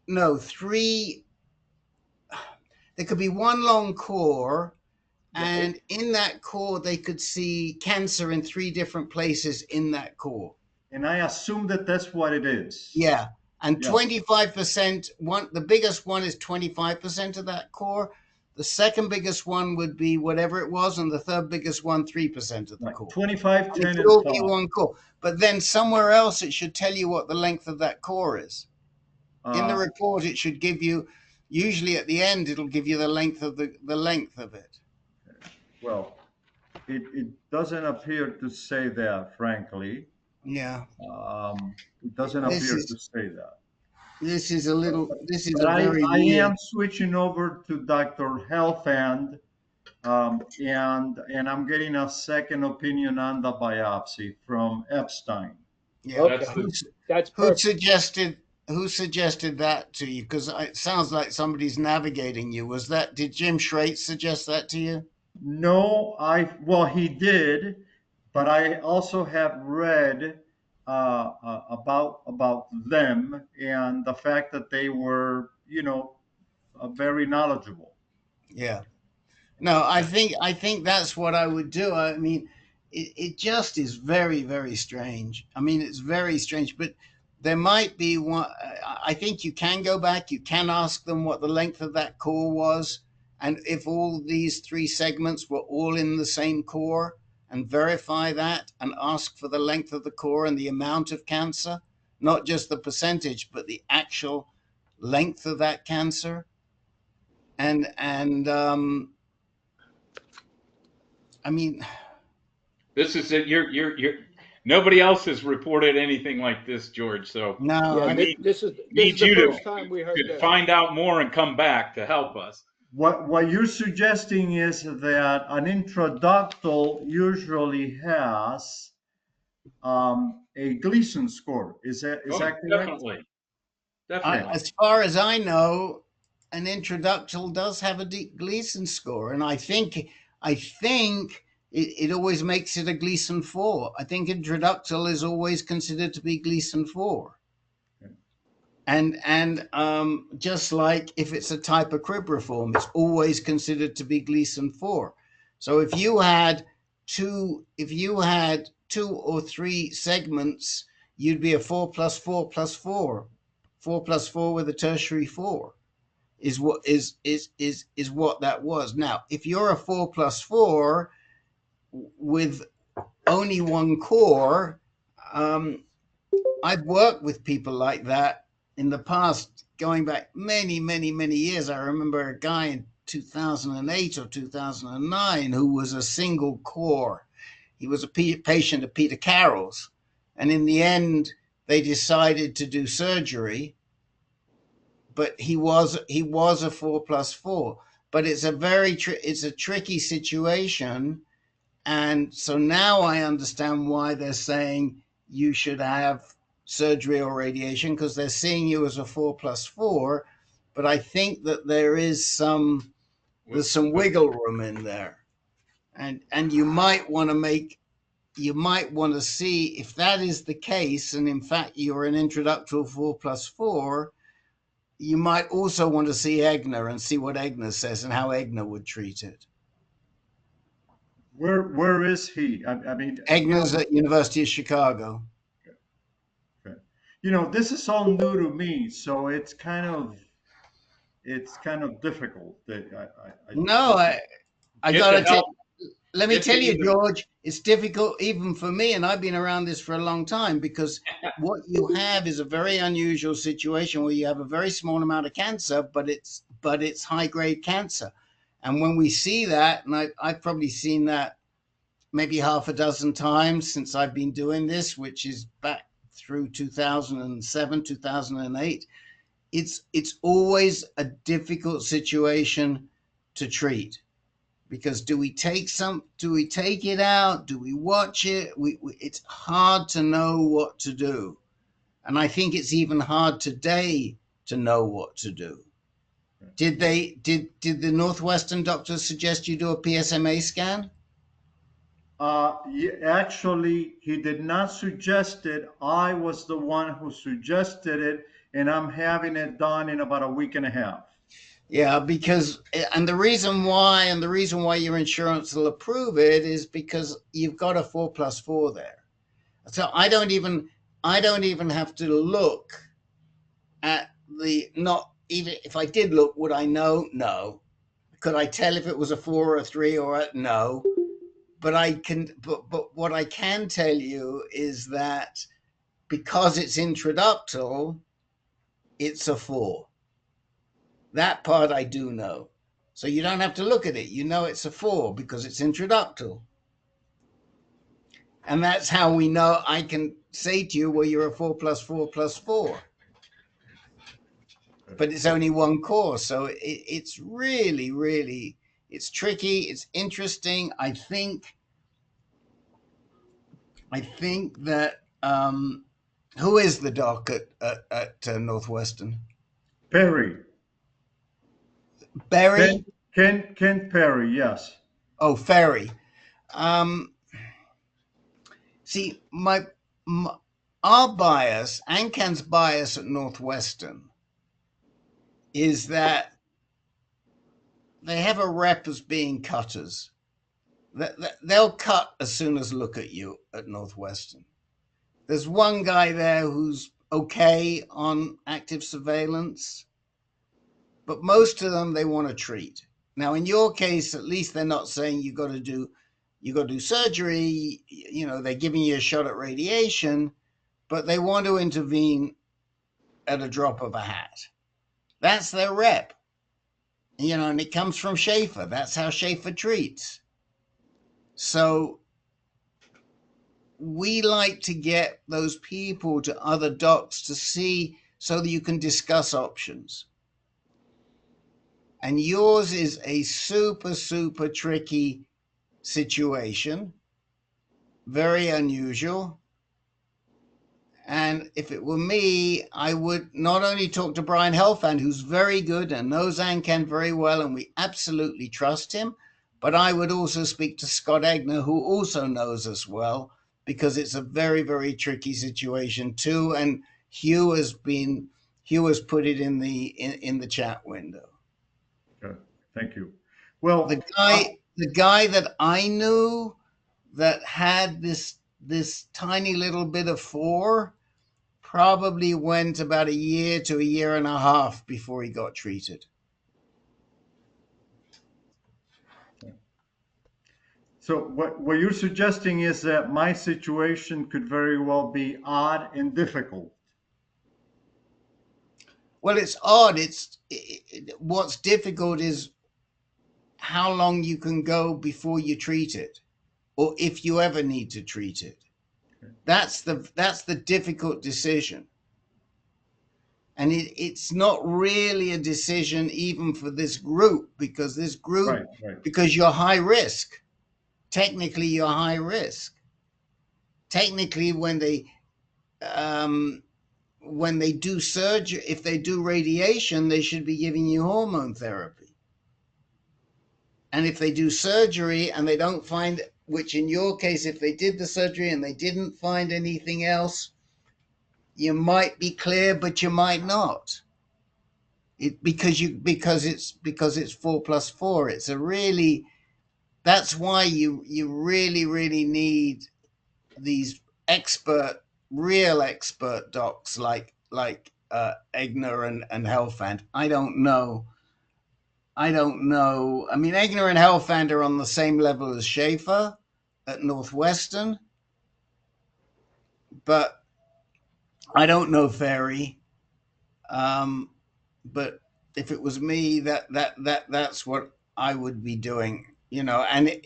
No, 3. There could be 1 long core, and in that core they could see cancer in 3 different places in that core. And I assume that that's what it is. Yeah, and 25%. The biggest one is 25% of that core. The second biggest one would be whatever it was, and the third biggest one, 3% of the core. 25, 10, it could all be 1 core. But then somewhere else, it should tell you what the length of that core is. In the report, it should give you Usually at the end, it'll give you the length of the length of it. Well, it doesn't appear to say that, frankly. Yeah. It doesn't This appear is to say that. this is a little. This is But a very I weird. am switching over to Dr. Helfand, and I'm getting a second opinion on the biopsy from Epstein. Yeah. Okay, that's Who perfect. suggested that to you? Because it sounds like somebody's navigating you. Did Jim Schraitz suggest that to you? No, well, he did, but I also have read about them and the fact that they were, very knowledgeable. Yeah. No, I think that's what I would do. I mean, it just is very, very strange. I mean, it's very strange, but there might be one. I think you can go back. You can ask them what the length of that core was, and if all these three segments were all in the same core, and verify that, and ask for the length of the core and the amount of cancer, not just the percentage, but the actual length of that cancer, and I mean, This is it. You're. Nobody else has reported anything like this, George. So no, Yeah, we this is need the you first time we heard to this. find out more and come back to help us. What you're suggesting is that an intraductal usually has a Gleason score. Is that correct? Definitely. Definitely. As far as I know, an intraductal does have a Gleason score, and I think it always makes it a Gleason 4. I think intraductal is always considered to be Gleason 4. And just like if it's a type of cribriform, it's always considered to be Gleason 4. So if you had two or three segments, you'd be a 4 plus 4 plus 4. 4 plus 4 with a tertiary 4 is what that was. Now, if you're a 4 plus 4 with only one core, I've worked with people like that in the past, going back many, many, many years. I remember a guy in 2008 or 2009 who was a single core. He was a patient of Peter Carroll's, and in the end, they decided to do surgery. But he was a 4 plus 4. But it's a tricky situation, and so now I understand why they're saying you should have surgery or radiation, because they're seeing you as a 4 plus 4. But I think that there's some wiggle room in there, and you might want to see if that is the case, and in fact you're an intraductal 4 plus 4. You might also want to see Egner and see what Egner says and how Egner would treat it. Where is he? I mean, Egner's at University of Chicago. Okay. This is all new to me, so it's kind of difficult. I gotta tell. Let me tell you, George, it's difficult even for me, and I've been around this for a long time, because what you have is a very unusual situation where you have a very small amount of cancer, but it's high grade cancer. And when we see that, and I've probably seen that maybe half a dozen times since I've been doing this, which is back through 2007, 2008, it's always a difficult situation to treat. Because do we take it out? Do we watch it? It's hard to know what to do. And I think it's even hard today to know what to do. Did the Northwestern doctors suggest you do a PSMA scan? Actually, he did not suggest it. I was the one who suggested it, and I'm having it done in about a week and a half. Yeah, and the reason why your insurance will approve it is because you've got a 4 plus 4 there. So I don't even have to look at not even if I did look, would I know? No. Could I tell if it was a 4 or a 3 or a no? But what I can tell you is that because it's intraductal, it's a 4. That part I do know. So you don't have to look at it. You know it's a 4 because it's intraductal. And that's how we know I can say to you, well, you're a 4 plus 4 plus 4. But it's only one course. So it's really, really, it's tricky. It's interesting. I think that, who is the doc at Northwestern? Perry. Barry? Ken Perry, yes. Oh, Ferry. See, our bias, ANCAN's bias at Northwestern, is that they have a rep as being cutters. They'll cut as soon as look at you at Northwestern. There's one guy there who's okay on active surveillance, but most of them they want to treat. Now, in your case, at least they're not saying you got to do surgery. You know, they're giving you a shot at radiation, but they want to intervene at a drop of a hat. That's their rep. You know, and it comes from Schaefer. That's how Schaefer treats. So we like to get those people to other docs to see so that you can discuss options. And yours is a super, super tricky situation, very unusual. And if it were me, I would not only talk to Brian Helfand, who's very good and knows ANCAN very well, and we absolutely trust him, but I would also speak to Scott Egner, who also knows us well, because it's a very, very tricky situation too. And Hugh has put it in the chat window. Okay, thank you. Well, the guy that I knew that had this tiny little bit of 4 probably went about a year to a year and a half before he got treated. So what you're suggesting is that my situation could very well be odd and difficult. Well, it's odd. What's difficult is how long you can go before you treat it, or if you ever need to treat it. That's the difficult decision. And it's not really a decision even for this group, because this group, because you're high risk. Technically, you're high risk. Technically, when they do surgery, if they do radiation, they should be giving you hormone therapy. And if they do surgery and they don't find, which in your case, if they did the surgery and they didn't find anything else, you might be clear, but you might not. Because it's 4 plus 4. It's a really, that's why you really, really need these real expert docs like Egner and Helfand. I don't know. I mean, Egner and Helfand are on the same level as Schaefer at Northwestern, but I don't know Ferry. But if it was me, that's what I would be doing, you know. And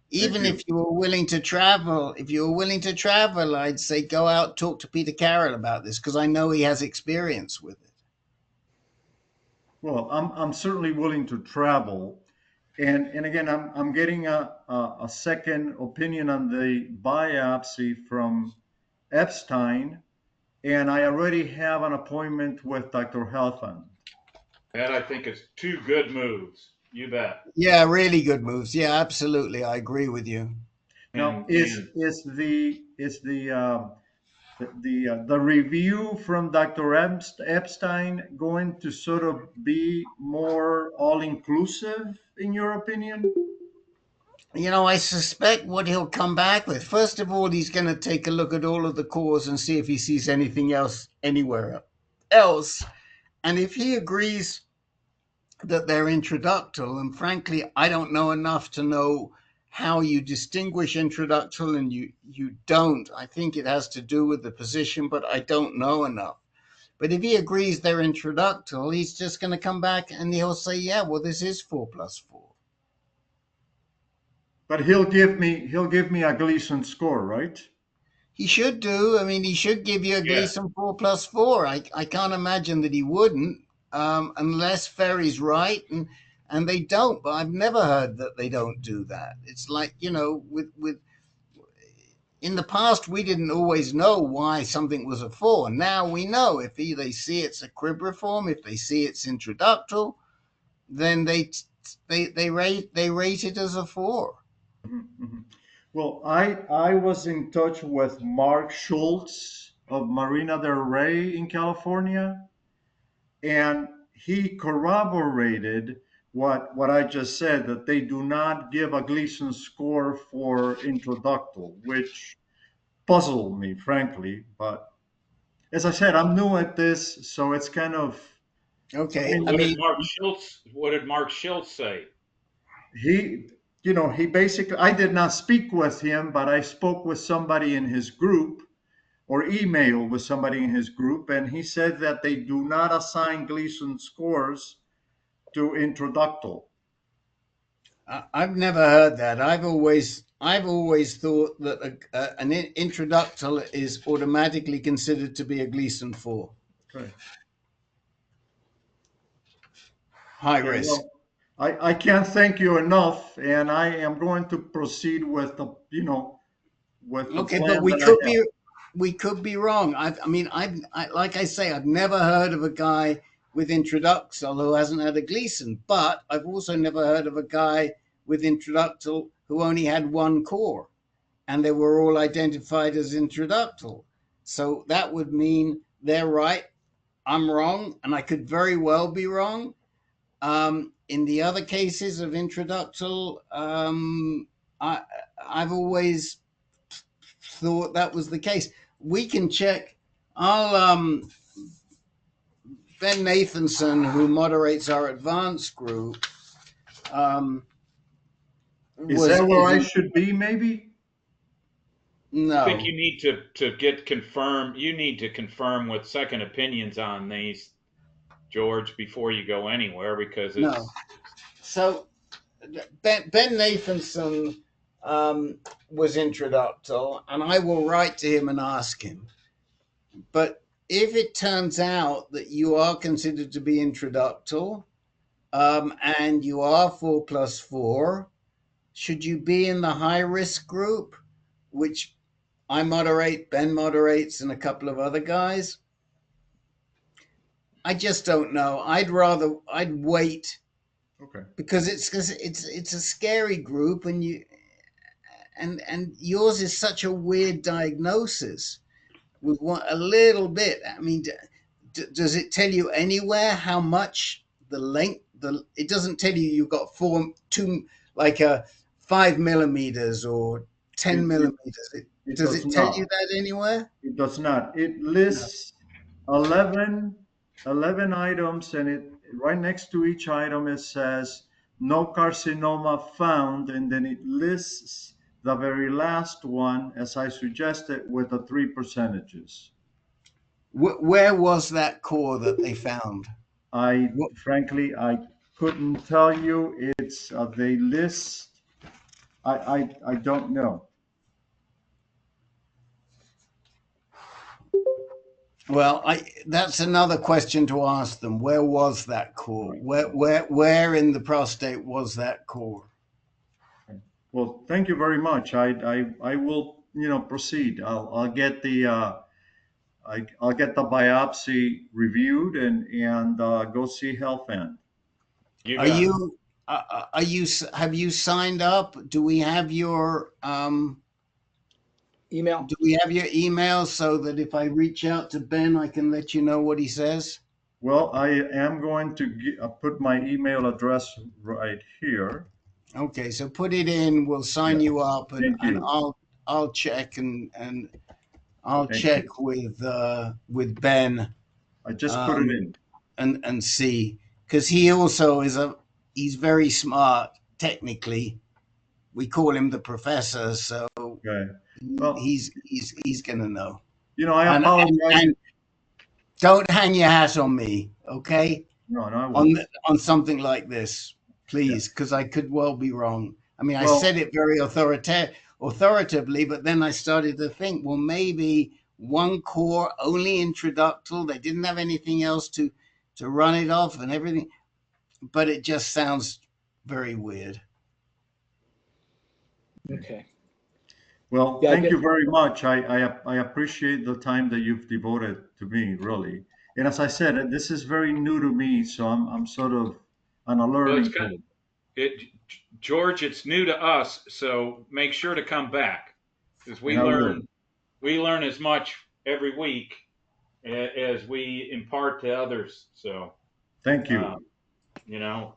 even if you were willing to travel, I'd say go out, talk to Peter Carroll about this, because I know he has experience with it. Well, I'm certainly willing to travel, and again, I'm getting a second opinion on the biopsy from Epstein, and I already have an appointment with Dr. Helfand. That I think is 2 good moves. You bet. Yeah, really good moves. Yeah, absolutely. I agree with you. Now, is the review from Dr. Epstein going to sort of be more all-inclusive, in your opinion? You know, I suspect what he'll come back with. First of all, he's going to take a look at all of the cores and see if he sees anything else anywhere else. And if he agrees that they're intraductal, and frankly, I don't know enough to know how you distinguish intraductal and you don't. I think it has to do with the position, but I don't know enough. But if he agrees they're intraductal, he's just going to come back and he'll say, yeah, well, this is 4+4. But he'll give me a Gleason score, right? He should do. I mean, he should give you a Yeah. Gleason 4+4. I can't imagine that he wouldn't, unless Ferry's right, and they don't. But I've never heard that they don't do that. It's like, you know, with in the past we didn't always know why something was a 4. Now we know. If they see it's a cribriform, if they see it's intraductal, then they rate it as a 4. Mm-hmm. Well, I was in touch with Mark Schultz of Marina del Rey in California, and he corroborated what I just said, that they do not give a Gleason score for intraductal, which puzzled me, frankly. But as I said, I'm new at this, so it's kind of, okay. What did Mark Schultz say? he basically, I did not speak with him, but I spoke with somebody in his group or email with somebody in his group, and he said that they do not assign Gleason scores to intraductal. I've never heard that. I've always thought that an intraductal is automatically considered to be a Gleason 4. Okay. High Okay, risk. well, I can't thank you enough, and I am going to proceed with the with the Okay, plan but that we could be wrong. I mean, like I say, I've never heard of a guy with intraductal who hasn't had a Gleason, but I've also never heard of a guy with intraductal who only had one core, and they were all identified as intraductal. So that would mean they're right, I'm wrong, and I could very well be wrong. In the other cases of intraductal, I've always thought that was the case. We can check. Ben Nathanson, who moderates our advanced group, Is that where I should be, maybe? No. I think you need to get confirmed. You need to confirm with second opinions on these, George, before you go anywhere, because it's. No. So Ben Nathanson was intraductal, and I will write to him and ask him. But if it turns out that you are considered to be intraductal, and you are 4+4, should you be in the high risk group, which I moderate, Ben moderates, and a couple of other guys? I just don't know. I'd wait. Okay. Because it's a scary group, and yours is such a weird diagnosis with a little bit. I mean, does it tell you anywhere how much the length? It doesn't tell you you've got 5 millimeters or 10 millimeters. Does it tell you that anywhere? It does not. It lists 11 items, and it right next to each item it says no carcinoma found, and then it lists the very last one, as I suggested, with the 3 percentages. Where was that core that they found? Frankly, I couldn't tell you. It's they list. I don't know. Well, that's another question to ask them. Where was that core? Where in the prostate was that core? Well, thank you very much. I will proceed. I'll get the I'll get the biopsy reviewed and go see HealthEnd. Have you signed up? Do we have your email? Do we have your email so that if I reach out to Ben, I can let you know what he says? Well, I am going to put my email address right here. Okay, so put it in. We'll sign you up, and I'll check and I'll check with Ben. I just put it in and see, because he also he's very smart technically. We call him the professor, so okay. Well, he's gonna know. I apologize. Don't hang your hat on me, okay? No, I won't. On something like this, please, because I could well be wrong. I mean, I Well- said it very authoritatively, but then I started to think, well, maybe one core, only intraductal. They didn't have anything else to run it off and everything, but it just sounds very weird. Okay. Well, Yeah, I thank guess- you very much. I appreciate the time that you've devoted to me, really. And as I said, this is very new to me, so I'm sort of on a Well, learning it's kind curve. George, it's new to us, so make sure to come back because And I will. we learn as much every week as we impart to others. So Thank you. you know,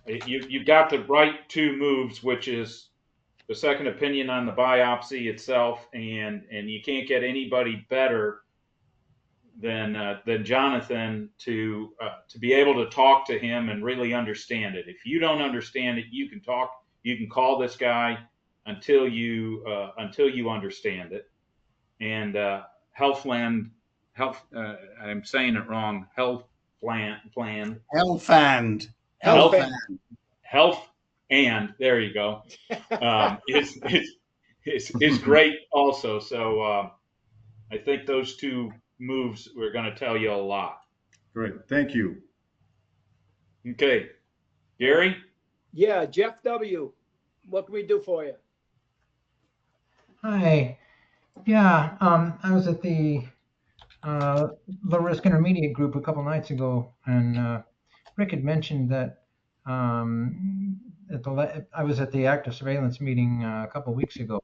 you got the right two moves, which is the second opinion on the biopsy itself, and you can't get anybody better than Jonathan to be able to talk to him and really understand it. If you don't understand it, you can call this guy until you understand it. And Healthland, I'm saying it wrong. Health and there you go. Is great also. So I think those two moves we're going to tell you a lot. Great. Thank you. Okay. Gary? Yeah, Jeff W., what can we do for you? Hi. Yeah, I was at the low risk intermediate group a couple nights ago, and Rick had mentioned that I was at the active surveillance meeting a couple weeks ago,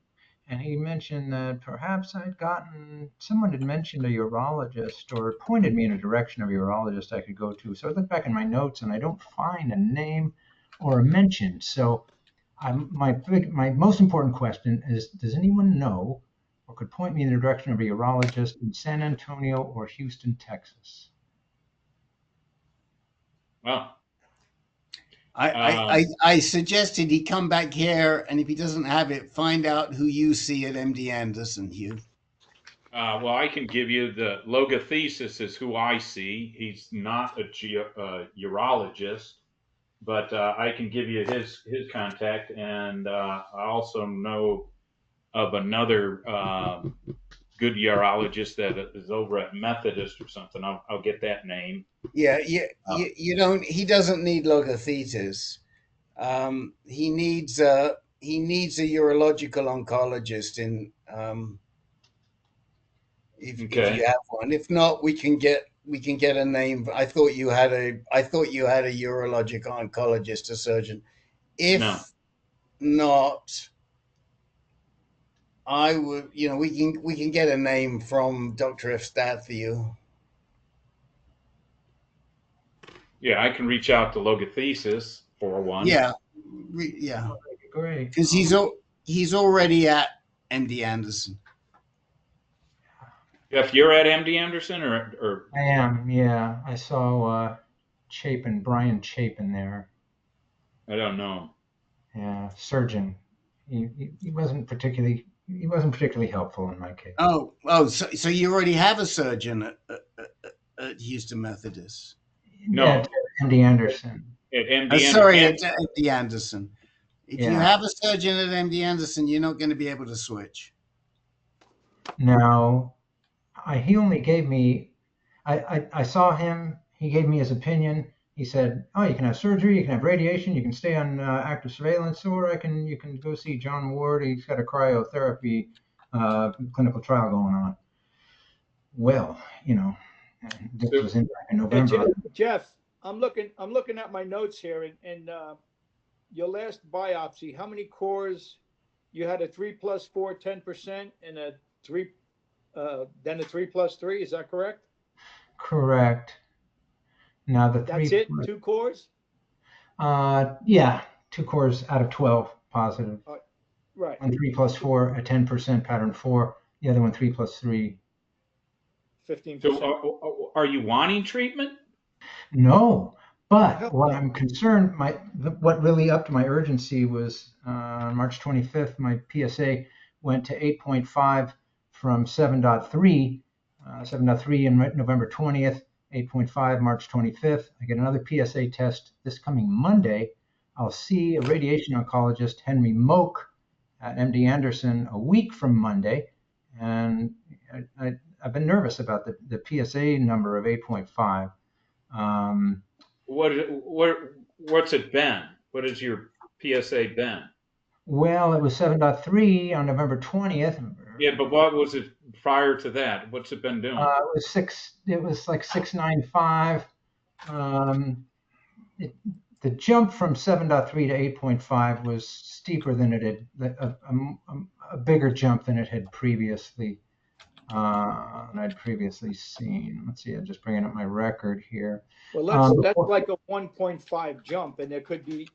and he mentioned that perhaps someone had mentioned a urologist or pointed me in a direction of a urologist I could go to. So I looked back in my notes and I don't find a name or a mention. So my most important question is, does anyone know or could point me in the direction of a urologist in San Antonio or Houston, Texas? Well, I suggested he come back here, and if he doesn't have it, find out who you see at MD Anderson, Hugh. Well, I can give you the logothesis is who I see. He's not a urologist, but I can give you his contact, and I also know of another good urologist that is over at Methodist or something. I'll get that name. Yeah, you don't. He doesn't need logothesis. He needs a urological oncologist in. If you have one. If not, we can get a name. I thought you had a urologic oncologist, a surgeon. If not, I would. We can get a name from Dr. F. Stat for you. Yeah, I can reach out to logothesis for one. Yeah, great. Because he's already at MD Anderson. If you're at MD Anderson or I am, yeah. I saw Brian Chapin there. I don't know. Yeah, surgeon. He wasn't particularly helpful in my case. So you already have a surgeon at Houston Methodist. No, at MD Anderson. At MD sorry, at MD Anderson. If Yeah. you have a surgeon at MD Anderson, you're not going to be able to switch. No, he only gave me. I saw him. He gave me his opinion. He said, "Oh, you can have surgery, you can have radiation, you can stay on active surveillance, or you can go see John Ward. He's got a cryotherapy clinical trial going on." Well, this was in November. Hey, Jeff, I'm looking at my notes here, and your last biopsy, how many cores? You had a 3+4, 10%, and a 3, then a 3+3. Is that correct? Correct. Now That's it. 2 cores. Yeah, 2 cores out of 12 positive. Right. One 3+4, a 10% pattern 4. The other one 3+3. 15%. So are you wanting treatment? No, but what I'm concerned, what really upped my urgency was on March 25th, my PSA went to 8.5 from 7.3. 7.3 on November 20th, 8.5 March 25th. I get another PSA test this coming Monday. I'll see a radiation oncologist, Henry Moak, at MD Anderson a week from Monday. And I've been nervous about the PSA number of 8.5. What's it been? What has your PSA been? Well, it was 7.3 on November 20th. Yeah, but what was it prior to that? What's it been doing? It was six. It was like 6.95. The jump from 7.3 to 8.5 was steeper than it had, a bigger jump than it had previously. I'd previously seen. Let's see. I'm just bringing up my record here. Well, that's like a 1.5 jump, and there could be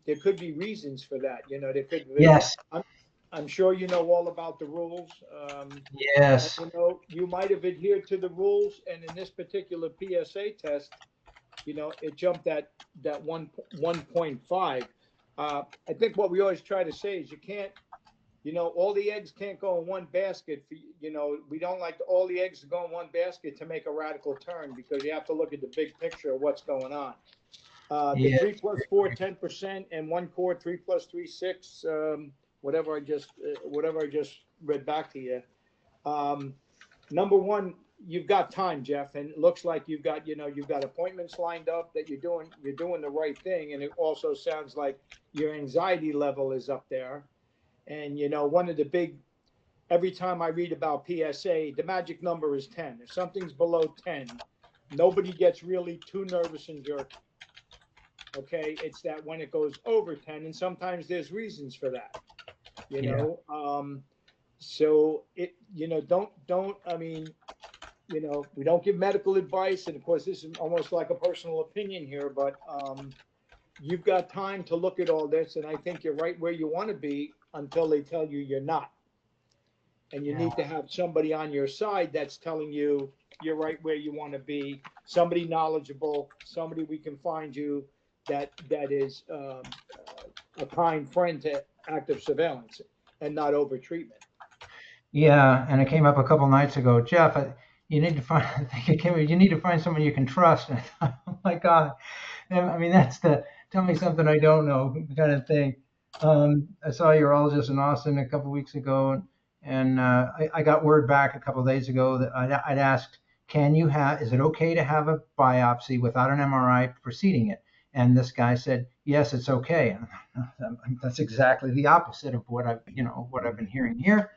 reasons for that. You know, there could be. Yes. I'm sure you know all about the rules. Yes. You know, you might have adhered to the rules, and in this particular PSA test, you know, it jumped that 1.5. I think what we always try to say is you can't, you know, all the eggs can't go in one basket. You know, we don't like all the eggs to go in one basket to make a radical turn, because you have to look at the big picture of what's going on. The 3 + 4, 10%, and 1 core 3 + 3, 6. Whatever I just read back to you. Number one, you've got time, Jeff, and it looks like you've got appointments lined up, that you're doing the right thing, and it also sounds like your anxiety level is up there. And you know, one of the big, every time I read about PSA, the magic number is 10. If something's below 10, nobody gets really too nervous and jerky. Okay, it's that when it goes over 10, and sometimes there's reasons for that. You know, so it, you know, don't. I mean, you know, we don't give medical advice, and of course, this is almost like a personal opinion here, but you've got time to look at all this, and I think you're right where you want to be until they tell you you're not. And you need to have somebody on your side that's telling you you're right where you want to be, somebody knowledgeable, somebody we can find you that is a kind friend to active surveillance and not over treatment. Yeah, and it came up a couple nights ago. Jeff, you need to find. I think it came. You need to find someone you can trust. And I thought, oh my God, I mean, that's the tell me something I don't know kind of thing. I saw a urologist in Austin a couple weeks ago, and I got word back a couple days ago that I'd asked, is it okay to have a biopsy without an MRI preceding it? And this guy said, yes, it's okay. And that's exactly the opposite of what I've been hearing here.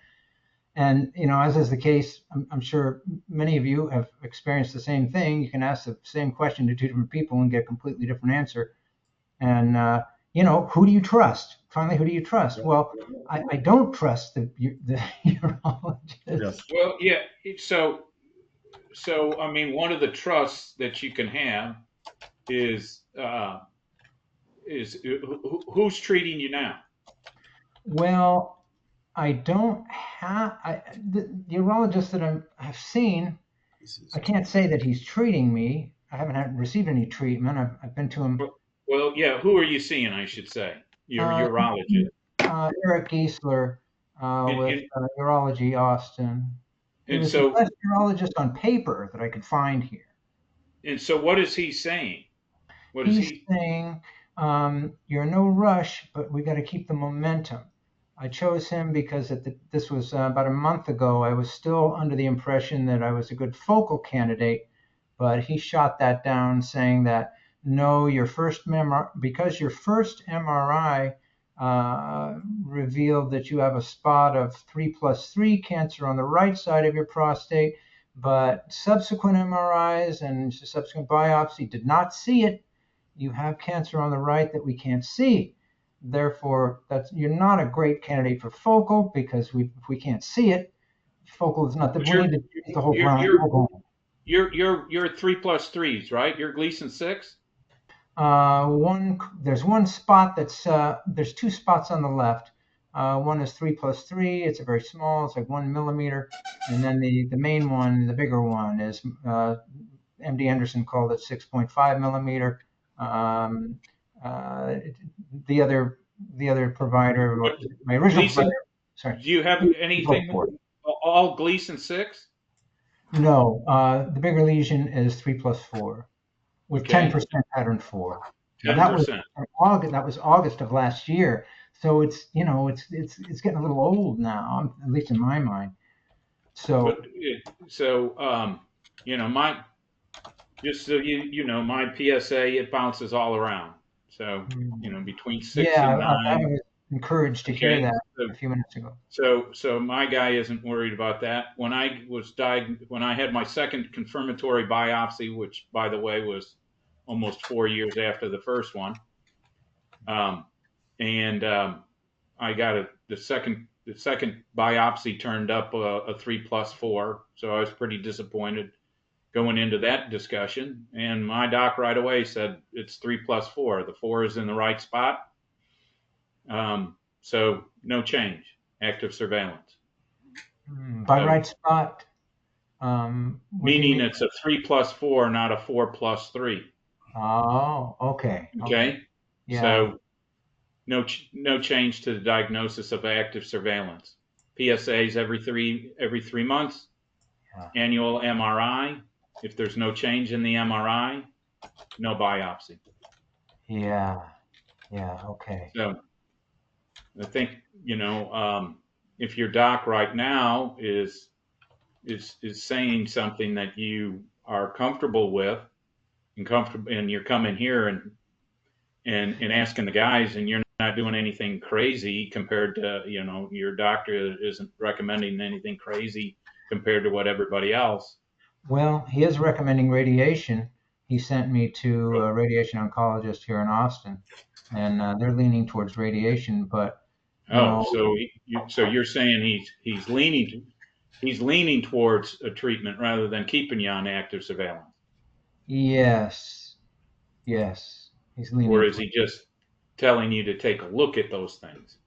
And, you know, as is the case, I'm sure many of you have experienced the same thing. You can ask the same question to two different people and get a completely different answer. And, you know, who do you trust? Finally, who do you trust? Well, I don't trust the urologist. Yes. Well, yeah. So I mean, one of the trusts that you can have is who's treating you now? Well, I don't have the urologist that I've seen. I can't say that he's treating me. I haven't received any treatment. I've been to him. Well, yeah. Who are you seeing? I should say your urologist. Eric Giesler with Urology Austin. He was the best urologist on paper that I could find here. And so, what is he saying? He's saying, you're in no rush, but we got to keep the momentum. I chose him because this was about a month ago. I was still under the impression that I was a good focal candidate, but he shot that down, saying that no, because your first MRI revealed that you have a spot of 3 + 3 cancer on the right side of your prostate, but subsequent MRIs and subsequent biopsy did not see it. You have cancer on the right that we can't see. Therefore, you're not a great candidate for focal, because if we can't see it, focal is not the whole ground. You're 3 + 3s, right? You're Gleason 6. There's one spot there's two spots on the left. One is 3 + 3. It's a very small. It's like 1 millimeter, and then the main one, the bigger one, is MD Anderson called it 6.5 millimeter. The other provider, my original Gleason, provider. Sorry. Do you have anything? All Gleason 6? No, the bigger lesion is 3+4 with Okay. 10% pattern 4. And that was 10%. August. That was August of last year. So it's it's getting a little old now, at least in my mind. So But my just so you know, my PSA it bounces all around. So between 6 yeah, and I 9. was encouraged to hear Okay. that a few minutes ago. So my guy isn't worried about that. When I had my second confirmatory biopsy, which by the way was almost 4 years after the first one, and I got the second biopsy turned up a 3+4, so I was pretty disappointed going into that discussion. And my doc right away said it's 3+4. The 4 is in the right spot, so no change. Active surveillance. By So, right spot, meaning it's a 3+4, not a 4+3. Oh, okay. Okay. Yeah. So no change to the diagnosis of active surveillance. PSAs every 3 months. Yeah. Annual MRI. If there's no change in the MRI, no biopsy. Yeah. Yeah. Okay. So I think if your doc right now is saying something that you are comfortable with and you're coming here and asking the guys and you're not doing anything crazy compared to your doctor isn't recommending anything crazy compared to what everybody else. Well, he is recommending radiation. He sent me to a radiation oncologist here in Austin, and they're leaning towards radiation. But so you're saying he's leaning towards a treatment rather than keeping you on active surveillance. Yes, he's leaning. Or is he just telling you to take a look at those things?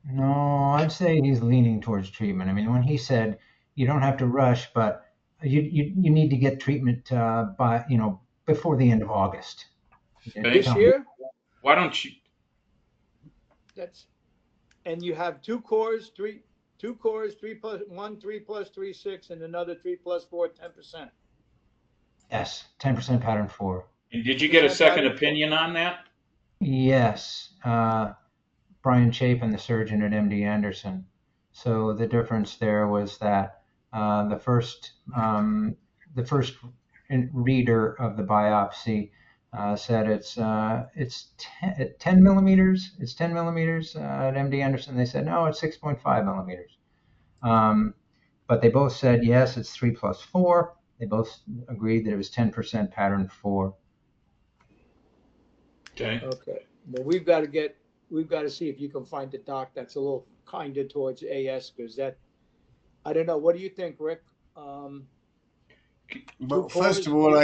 No, I'd say he's leaning towards treatment. I mean, when he said you don't have to rush, but you need to get treatment by before the end of August. This year? Why don't you? And you have two cores, 3+1, 3+3, 6, and another 3+4, 10%. Yes, 10% pattern 4. And did you get a second opinion on that? Yes, Brian Chapin, the surgeon at MD Anderson. So the difference there was that the first reader of the biopsy said it's 10 millimeters. It's 10 millimeters at MD Anderson. They said no, it's 6.5 millimeters. But they both said yes, it's 3+4. They both agreed that it was 10% pattern 4. Okay. Well, we've got to see if you can find a doc that's a little kinder towards AS, because I don't know. What do you think, Rick? Well, first of all,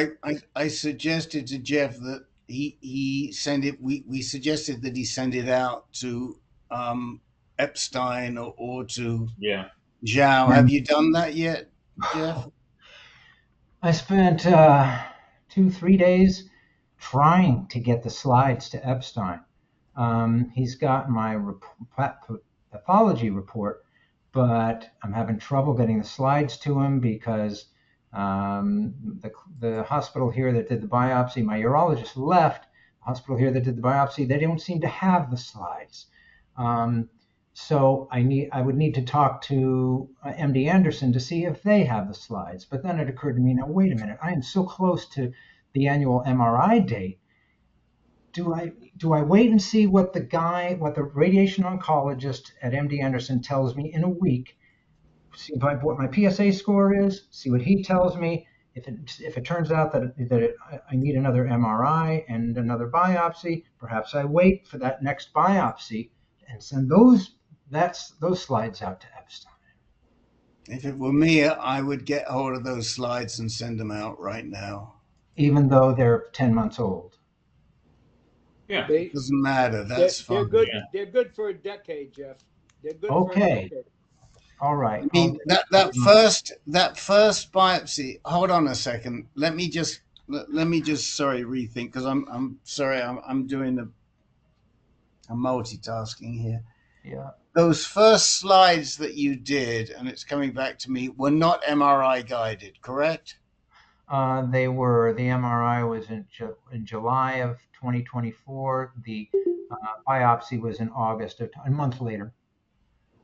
I suggested to Jeff that he send it. We suggested that he send it out to Epstein or to Zhao. Have you done that yet, Jeff? I spent 2-3 days trying to get the slides to Epstein. He's got my pathology report, but I'm having trouble getting the slides to him because the hospital here that did the biopsy, my urologist left. The hospital here that did the biopsy, they don't seem to have the slides. So I would need to talk to MD Anderson to see if they have the slides. But then it occurred to me, now wait a minute, I am so close to the annual MRI date. Do I wait and see what the radiation oncologist at MD Anderson tells me in a week? See what my PSA score is. See what he tells me. If it turns out that I need another MRI and another biopsy, perhaps I wait for that next biopsy and send those slides out to Epstein. If it were me, I would get hold of those slides and send them out right now. Even though they're 10 months old. Yeah, it doesn't matter. That's fine. They're good. Yeah. They're good for a decade, Jeff. They're good for a decade. All right. I mean, that first biopsy. Hold on a second. Let me just rethink, because I'm sorry. I'm doing I'm multitasking here. Yeah. those first slides that you did, and it's coming back to me, were not MRI guided, correct? They were. The MRI was in July of 2024. The biopsy was in August, a month later.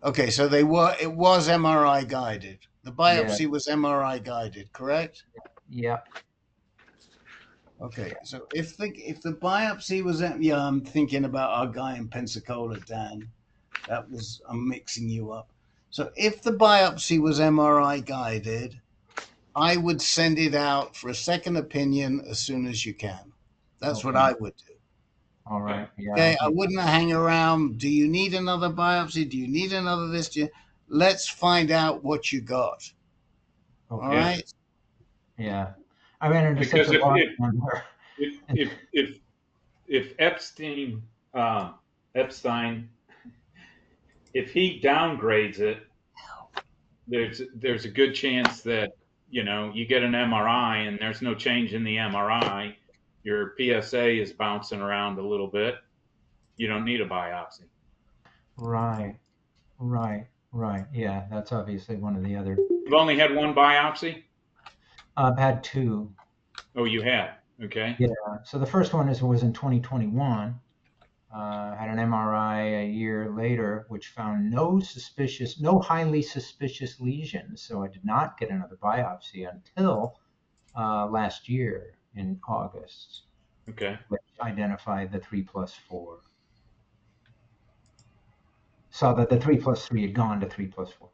Okay, so it was MRI guided. The biopsy was MRI guided, correct? Yeah. Okay, so if the biopsy was I'm thinking about our guy in Pensacola, Dan. I'm mixing you up. So if the biopsy was MRI guided, I would send it out for a second opinion as soon as you can. That's what I would do. All right. Yeah. Okay, I wouldn't hang around. Do you need another biopsy? Do you need another this? Let's find out what you got. Okay. All right. Yeah, I ran into Because such a lot number. if Epstein, if he downgrades it, there's a good chance that you get an MRI and there's no change in the MRI. Your PSA is bouncing around a little bit. You don't need a biopsy. Right. Yeah, that's obviously one of the other. You've only had one biopsy? I've had two. Oh, you had? Okay. Yeah. So the first one was in 2021. Had an MRI a year later, which found no highly suspicious lesions. So I did not get another biopsy until last year in August. Okay. Which identified the 3+4. Saw that the 3+3 had gone to 3+4.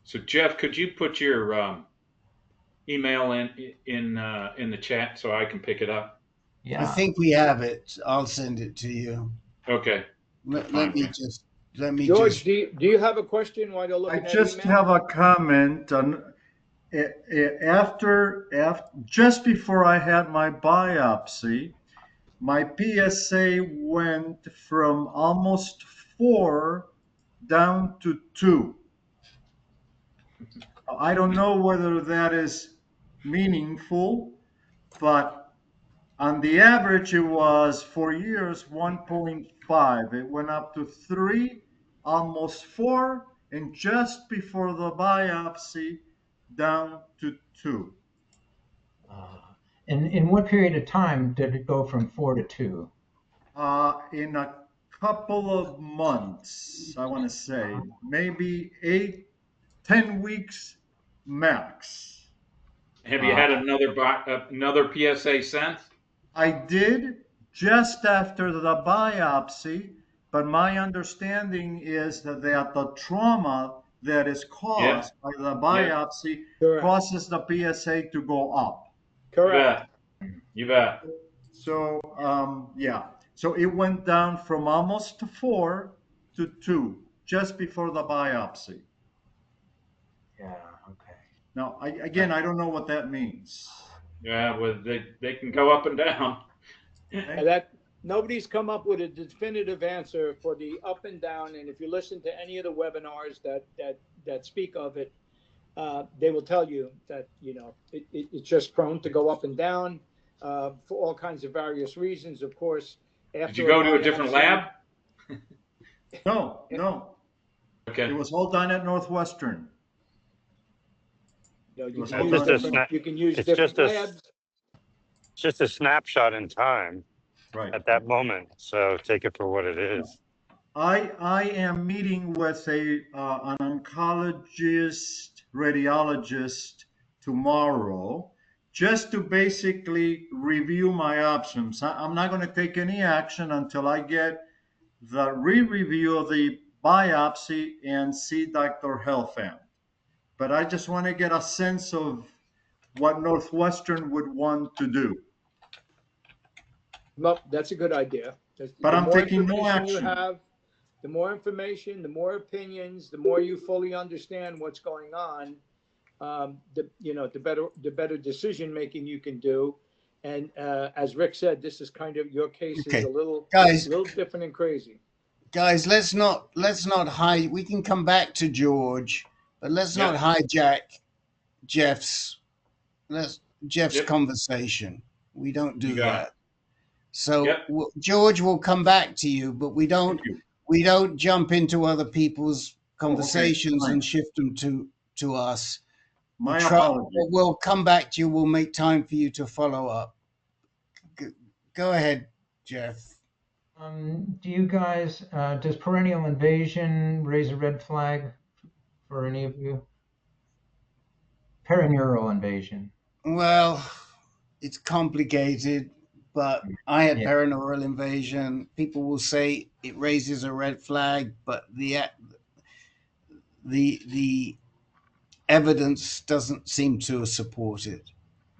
So Jeff, could you put your email in the chat so I can pick it up? Yeah. I think we have it. I'll send it to you. Okay. Let me George, do you have a question while you're looking I at just email? have a comment on just before I had my biopsy, my PSA went from almost 4 down to 2. I don't know whether that is meaningful, but on the average, it was for years 1.5. It went up to 3, almost 4, and just before the biopsy, down to 2. In what period of time did it go from 4 to 2? In a couple of months, I want to say, maybe 10 weeks max. Have you had another PSA since? I did just after the biopsy, but my understanding is that the trauma that is caused by the biopsy causes the PSA to go up. Correct. You bet. So, so it went down from almost 4 to 2 just before the biopsy. Yeah, okay. Now, I don't know what that means. Yeah, well, they can go up and down. And that nobody's come up with a definitive answer for the up and down. And if you listen to any of the webinars that speak of it, they will tell you that it's just prone to go up and down for all kinds of various reasons. Of course, after did you go to a different lab? No. Okay. It was all done at Northwestern. You can use It's different labs. It's just a snapshot in time, right, at that moment. So take it for what it is. I am meeting with an oncologist, radiologist tomorrow, just to basically review my options. I'm not going to take any action until I get the re-review of the biopsy and see Dr. Helfand. But I just want to get a sense of what Northwestern would want to do. No, that's a good idea. But I'm taking no action. The more information, the more opinions, the more you fully understand what's going on, the better decision making you can do. And as Rick said, this is kind of your case is a little different and crazy. Guys, let's not hide. We can come back to George, but let's not hijack Jeff's conversation. We don't do that. So George will come back to you, but we don't we don't jump into other people's Oh, okay, conversations fine. and shift them to us. My apologies. We'll come back to you. We'll make time for you to follow up. Go ahead, Jeff. Do you guys, does perennial invasion raise a red flag for any of you? Perineural invasion. Well, it's complicated, but I had Yeah. perineural invasion. People will say it raises a red flag, but the evidence doesn't seem to support it.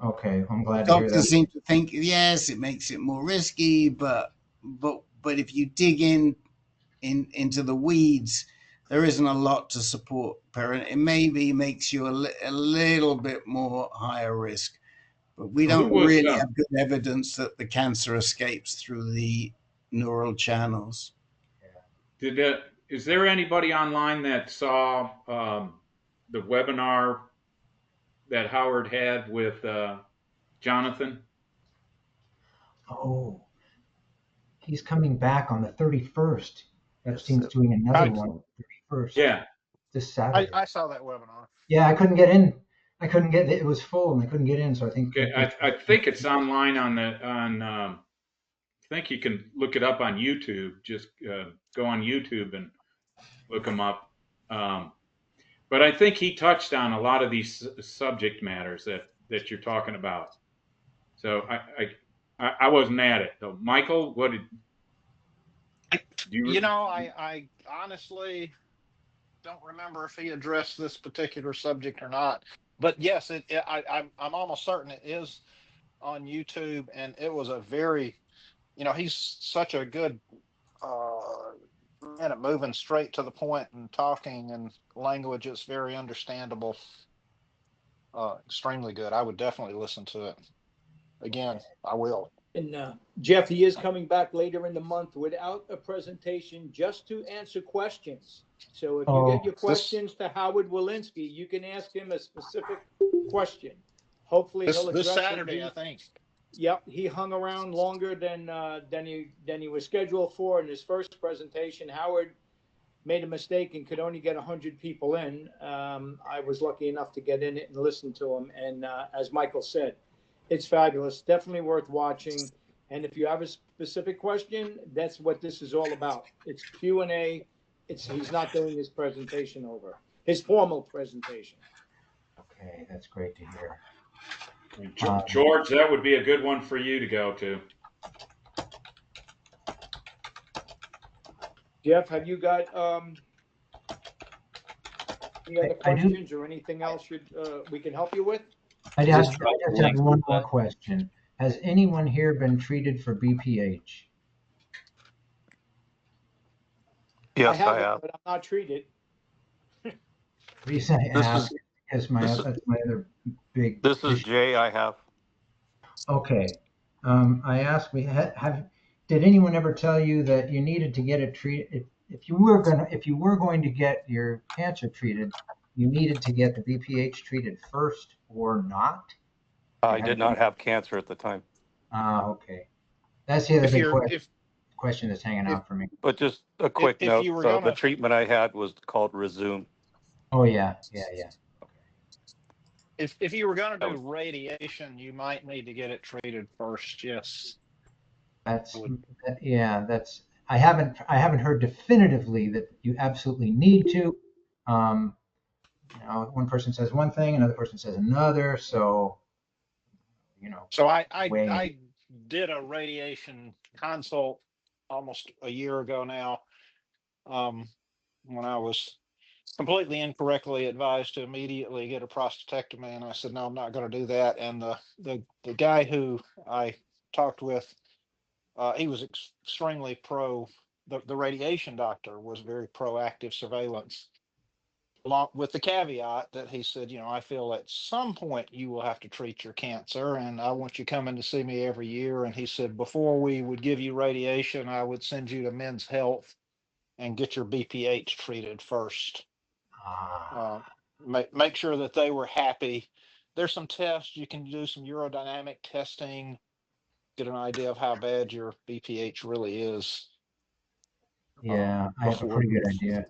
Okay, I'm glad to hear Doctors that. seem to think yes, it makes it more risky, but if you dig into the weeds, there isn't a lot to support it maybe makes you a little bit more higher risk, but we Who don't was really have good evidence that the cancer escapes through the neural channels. Is there anybody online that saw the webinar that Howard had with Jonathan? Oh, he's coming back on the 31st. Epstein's doing another one on the 31st. Yeah. This Saturday. I saw that webinar. Yeah, I couldn't get in. I couldn't get it. Was full and I couldn't get in. So I think. Okay, I think it's online on. I think you can look it up on YouTube. Just go on YouTube and look them up. But I think he touched on a lot of these subject matters that you're talking about. So I wasn't at it though. Michael, what did You know, I honestly don't remember if he addressed this particular subject or not. But yes, I'm almost certain it is on YouTube, and it was a very, he's such a good man at moving straight to the point and talking and language is very understandable. Extremely good. I would definitely listen to it. Again, I will. And Jeff, he is coming back later in the month without a presentation, just to answer questions. So if you get your questions to Howard Walensky, you can ask him a specific question. Hopefully he'll address this Saturday, it. I think. Yep, he hung around longer than he was scheduled for. In his first presentation, Howard made a mistake and could only get 100 people in. I was lucky enough to get in it and listen to him. And as Michael said, it's fabulous. Definitely worth watching. And if you have a specific question, that's what this is all about. It's Q&A. He's not doing his presentation over, his formal presentation. Okay, that's great to hear. George, that would be a good one for you to go to. Jeff, have you got any other questions or anything else we can help you with? I just have one more question. Has anyone here been treated for BPH? Yes, I have. But I'm not treated. Reason I ask is my other big. This is Jay. I have. Okay. I asked. Did anyone ever tell you that you needed to get it treated? If you were going to get your cancer treated, you needed to get the BPH treated first or not? I did not have cancer at the time. Okay. That's the other big question that's hanging out for me. But just a quick note, the treatment I had was called Resume. Oh, yeah. If you were going to do radiation, you might need to get it treated first, yes. I haven't heard definitively that you absolutely need to. One person says one thing, another person says another, so So I did a radiation consult almost a year ago now, when I was completely incorrectly advised to immediately get a prostatectomy, and I said no, I'm not going to do that. And the guy who I talked with, he was extremely pro. The radiation doctor was very proactive surveillance, along with the caveat that he said, I feel at some point you will have to treat your cancer, and I want you coming to see me every year. And he said, before we would give you radiation, I would send you to Men's Health and get your BPH treated first. Make sure that they were happy. There's some tests you can do, some urodynamic testing, get an idea of how bad your BPH really is. Yeah, I have a before pretty good this. idea.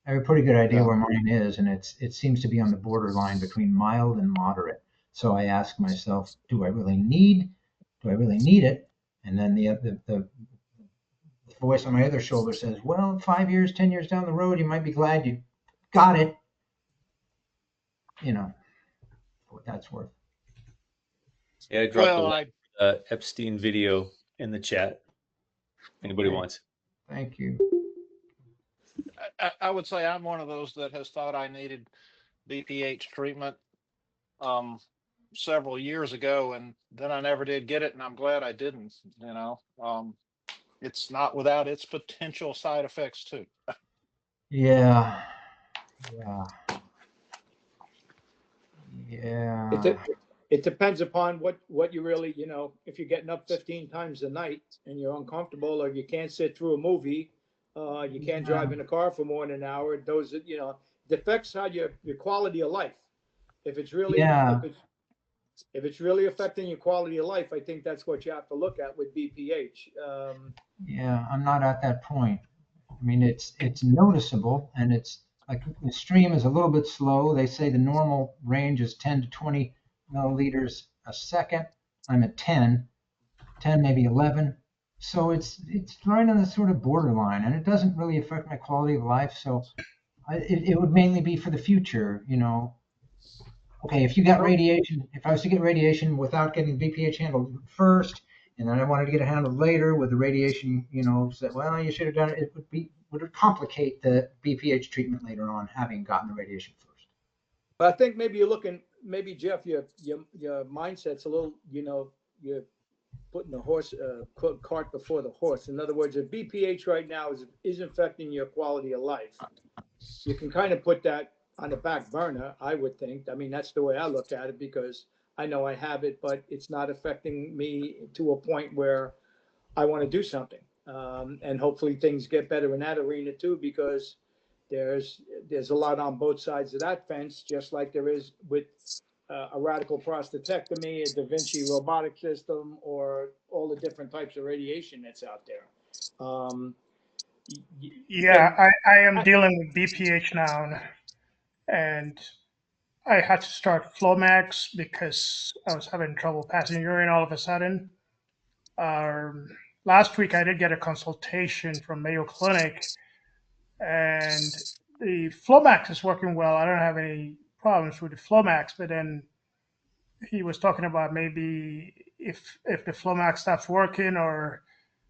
I have a pretty good idea Yeah. where mine is, and it seems to be on the borderline between mild and moderate. So I ask myself, do I really need it? And then the voice on my other shoulder says, well, 5 years, 10 years down the road, you might be glad you got it. You know, for what that's worth. Yeah, I dropped the Well, link Epstein video in the chat. Anybody Okay. wants? Thank you. I would say I'm one of those that has thought I needed BPH treatment several years ago, and then I never did get it, and I'm glad I didn't. It's not without its potential side effects too. Yeah. Yeah. Yeah. It depends upon what you really, if you're getting up 15 times a night and you're uncomfortable, or you can't sit through a movie, you can't drive in a car for more than an hour. Those, it affects how your quality of life. If it's really, Yeah. if it's really affecting your quality of life, I think that's what you have to look at with BPH. Yeah, I'm not at that point. I mean, it's noticeable, and it's like the stream is a little bit slow. They say the normal range is 10 to 20 milliliters a second. I'm at 10, maybe 11. So it's right on the sort of borderline, and it doesn't really affect my quality of life. So it would mainly be for the future, Okay, if I was to get radiation without getting BPH handled first, and then I wanted to get it handled later with the radiation, said, well, you should have done it. Would it complicate the BPH treatment later on, having gotten the radiation first? But I think maybe you're looking, maybe Jeff, your mindset's a little, you're putting the cart before the horse. In other words, if BPH right now is affecting your quality of life, you can kind of put that on the back burner, I would think. I mean, that's the way I look at it, because I know I have it, but it's not affecting me to a point where I want to do something. And hopefully things get better in that arena too, because there's a lot on both sides of that fence, just like there is with a radical prostatectomy, a Da Vinci robotic system, or all the different types of radiation that's out there. Yeah, I am dealing with BPH now, and I had to start Flomax because I was having trouble passing urine all of a sudden. Last week I did get a consultation from Mayo Clinic, and the Flomax is working well. I don't have any problems with the Flomax, but then he was talking about maybe if the Flomax stops working or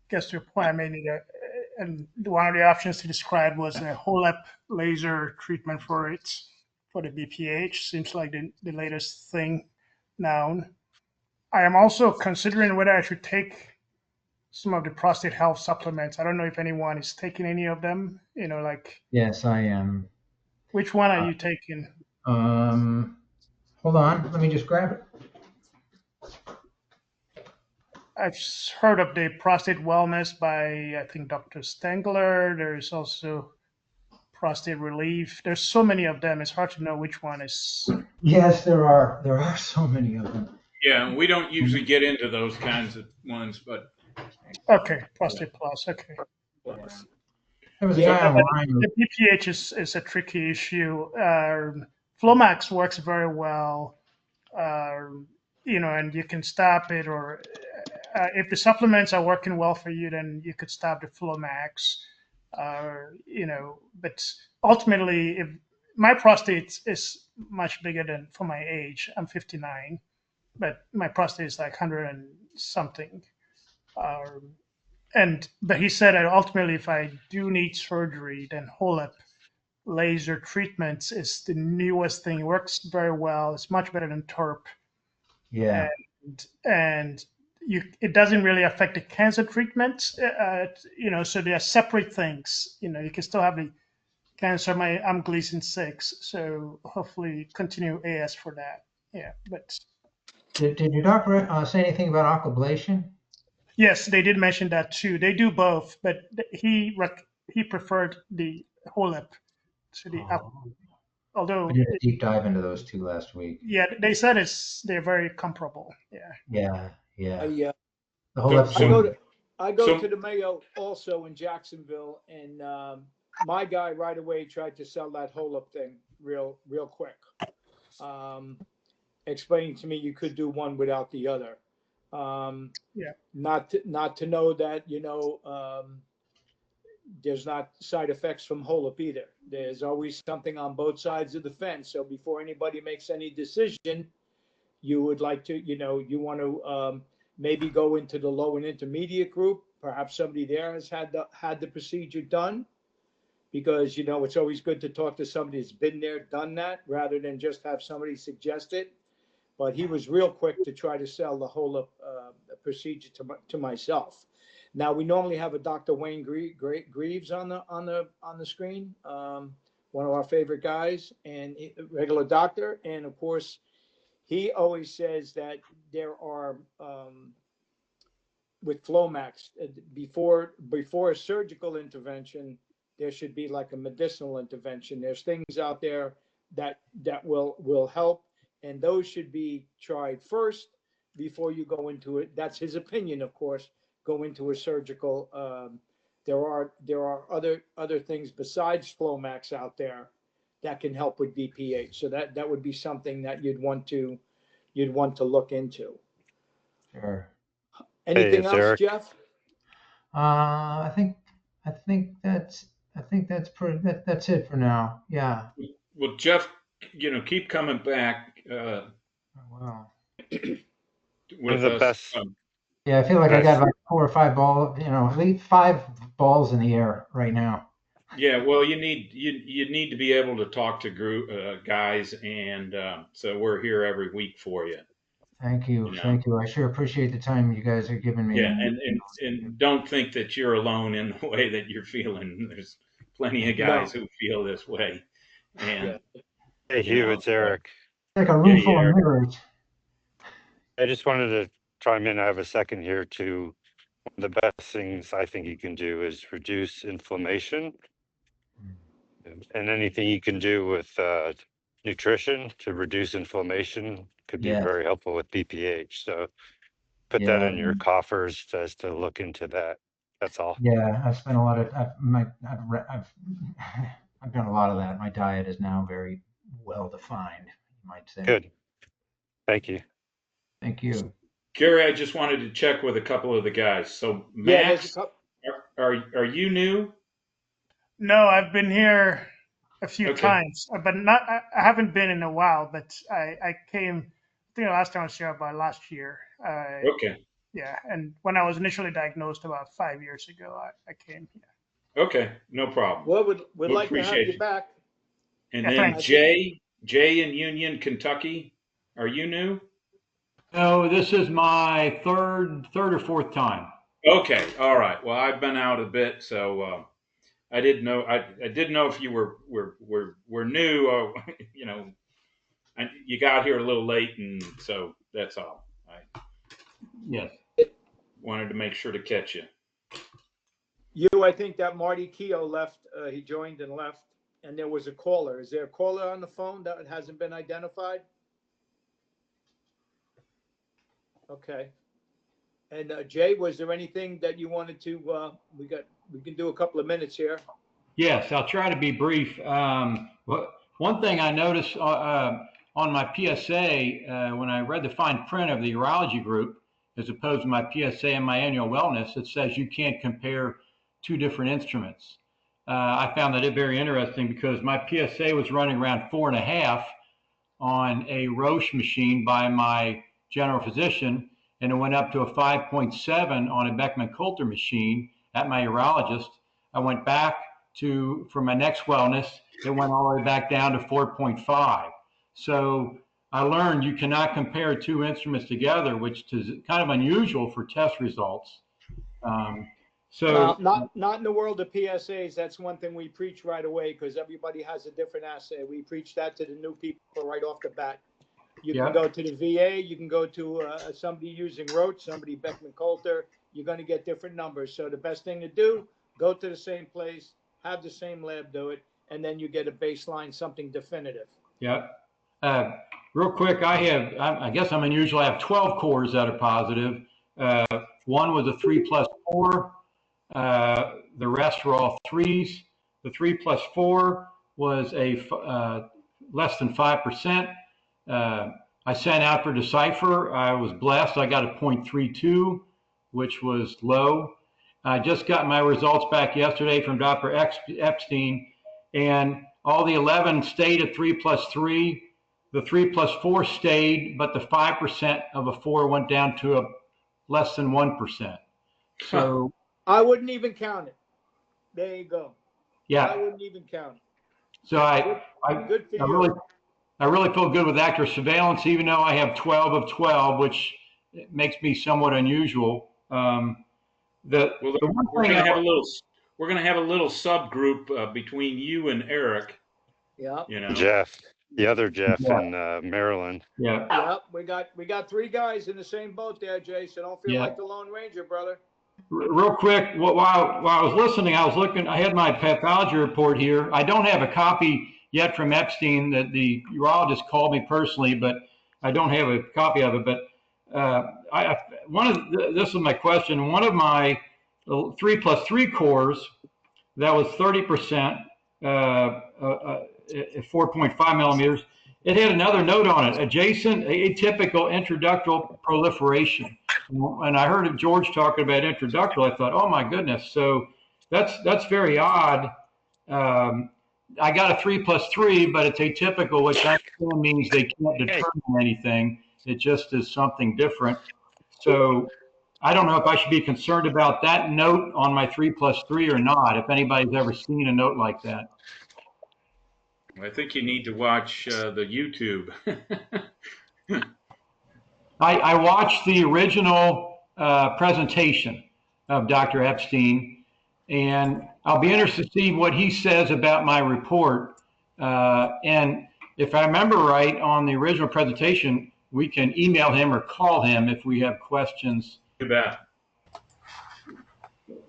gets to a point, I may need and one of the options he described was a HOLEP laser treatment for the BPH. Seems like the latest thing now. I am also considering whether I should take some of the prostate health supplements. I don't know if anyone is taking any of them. Yes, I am. Which one are you taking? Hold on, let me just grab it. I've heard of the prostate wellness by, I think, Dr. Stengler. There's also prostate relief. There's so many of them. It's hard to know which one is. Yes, there are so many of them. Yeah, and we don't usually get into those kinds of ones, but Okay, prostate plus. Okay. There was a guy online. The BPH is a tricky issue. Flomax works very well, and you can stop it, or if the supplements are working well for you, then you could stop the Flomax. But ultimately, if my prostate is much bigger than for my age, I'm 59, but my prostate is like 100 and something. But he said that ultimately, if I do need surgery, then HOLEP laser treatments is the newest thing. It works very well. It's much better than TURP. Yeah. And it doesn't really affect the cancer treatment. So they are separate things. You can still have the cancer. I'm Gleason 6, so hopefully continue AS for that. Yeah, but Did your doctor say anything about aquablation? yes, they did mention that too. They do both, but he preferred the HOLEP to the although We did a deep dive into those two last week. yeah, they said they're very comparable. Yeah. Yeah. The whole episode. I go So to the Mayo also in Jacksonville, and my guy right away tried to sell that whole up thing real quick, explaining to me you could do one without the other. Yeah. Not to know that there's not side effects from HOLUP either. There's always something on both sides of the fence. So before anybody makes any decision, you would like to, you want to maybe go into the low and intermediate group. Perhaps somebody there has had the procedure done, because it's always good to talk to somebody that's been there, done that, rather than just have somebody suggest it. But he was real quick to try to sell the whole procedure to myself. Now we normally have a Dr. Wayne Greaves on the screen, one of our favorite guys and regular doctor, and of course he always says that there are with Flomax before a surgical intervention, there should be like a medicinal intervention. There's things out there that will help, and those should be tried first before you go into it. That's his opinion, of course. Go into a surgical. There are other things besides Flomax out there that can help with BPH. So that would be something that you'd want to look into. Sure. Anything it's else, Eric. Jeff? I think that's that's it for now. Yeah. Well, Jeff, keep coming back Wow. with the us. best. Yeah, I feel like I got Best. like 4 or 5 balls, at least 5 balls in the air right now. Yeah, well, you need to be able to talk to guys, and so we're here every week for you. Thank you. You know? Thank you. I sure appreciate the time you guys are giving me. Yeah, and don't think that you're alone in the way that you're feeling. There's plenty of guys who feel this way. And Hey, Hugh, it's Eric. It's like a room full of mirrors. I just wanted to chime in. I have a second here too. One of the best things I think you can do is reduce inflammation, and anything you can do with nutrition to reduce inflammation could be very helpful with BPH. So put that in your coffers as to look into that. That's all. Yeah, I've spent a lot of I've done a lot of that. My diet is now very well defined, you might say. Good. Thank you. Thank you. Gary, I just wanted to check with a couple of the guys. So Max, are you new? No, I've been here a few times, but I haven't been in a while. But I came. I think the last time I was here about last year. Okay. Yeah, and when I was initially diagnosed about 5 years ago, I came here. Okay, no problem. Well, we'd like to have you back. And then Jay in Union, Kentucky, are you new? No, this is my third or fourth time. Okay, all right. Well, I've been out a bit, so I didn't know. I didn't know if you were new. You got here a little late, and so that's all. Yes. Wanted to make sure to catch you. I think that Marty Keogh left. He joined and left, and there was a caller. Is there a caller on the phone that hasn't been identified? Okay. And Jay, was there anything that you wanted to? We can do a couple of minutes here. Yes, I'll try to be brief. One thing I noticed on my PSA when I read the fine print of the urology group, as opposed to my PSA and my annual wellness, it says you can't compare 2 different instruments. I found that very interesting because my PSA was running around 4.5 on a Roche machine by my general physician, and it went up to a 5.7 on a Beckman Coulter machine at my urologist. I went back for my next wellness, it went all the way back down to 4.5. So I learned you cannot compare 2 instruments together, which is kind of unusual for test results. Not in the world of PSAs. That's one thing we preach right away, because everybody has a different assay. We preach that to the new people right off the bat. You can go to the VA, you can go to somebody using Roche, somebody Beckman Coulter. You're going to get different numbers. So the best thing to do, go to the same place, have the same lab do it, and then you get a baseline, something definitive. Yeah. Real quick, I guess I'm unusual. I have 12 cores that are positive. One was a 3++. 4. The rest were all 3s. The 3+4 was less than 5%. I sent out for Decipher. I was blessed. I got a 0.32, which was low. I just got my results back yesterday from Dr. Epstein, and all the 11 stayed at 3+3. The 3+4 stayed, but the 5% of a 4 went down to less than 1%. So I wouldn't even count it. There you go. yeah, I wouldn't even count it. so Good for you. I really feel good with active surveillance, even though I have 12 of 12, which makes me somewhat unusual. The one We're thing going to have a little subgroup between you and Eric. Yeah. You know, Jeff, the other Jeff Yeah. in Maryland. Yeah. Yep. We got 3 guys in the same boat there, Jay. So don't feel Yeah. like the Lone Ranger, brother. Real quick, while I was listening, I was looking. I had my pathology report here. I don't have a copy yet from Epstein. That the urologist called me personally, but I don't have a copy of it. But this is my question. One of my 3+3 cores that was 30%, 4.5 millimeters. It had another note on it: adjacent atypical intraductal proliferation. And I heard George talking about intraductal. I thought, oh my goodness. So that's very odd. I got a 3+3, but it's atypical, which I assume means they can't determine anything. It just is something different. So I don't know if I should be concerned about that note on my 3+3 or not, if anybody's ever seen a note like that. I think you need to watch the YouTube. I watched the original presentation of Dr. Epstein, and I'll be interested to see what he says about my report. And if I remember right, on the original presentation, we can email him or call him if we have questions. You bet.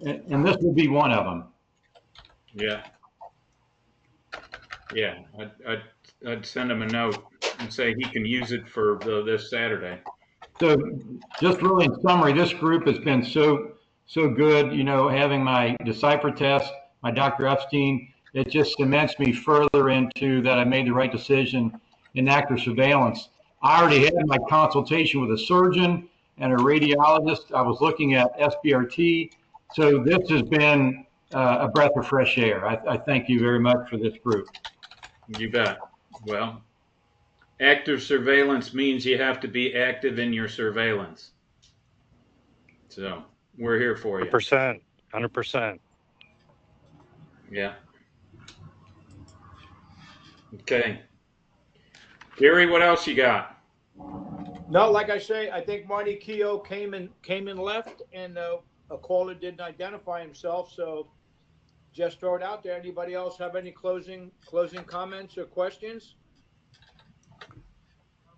And this will be one of them. Yeah. Yeah. I'd send him a note and say he can use it for this Saturday. So just really in summary, this group has been so good, having my Decipher test, my Dr. Epstein, it just cements me further into that I made the right decision in active surveillance. I already had my consultation with a surgeon and a radiologist. I was looking at SBRT. So this has been a breath of fresh air. I thank you very much for this group. You bet. Well, active surveillance means you have to be active in your surveillance. So we're here for you. 100%. Yeah. Okay. Gary, what else you got? No, like I say, I think Marty Keogh came and left, and a caller didn't identify himself. So just throw it out there. Anybody else have any closing comments or questions?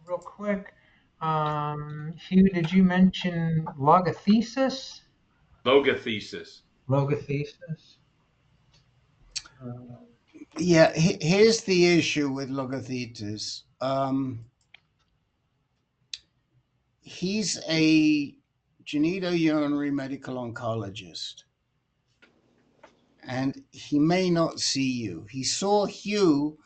Real quick, Hugh, did you mention logothesis? Logothesis. Logothesis. Yeah, here's the issue with logothetis. He's a genitourinary medical oncologist, and he may not see you. He saw Hugh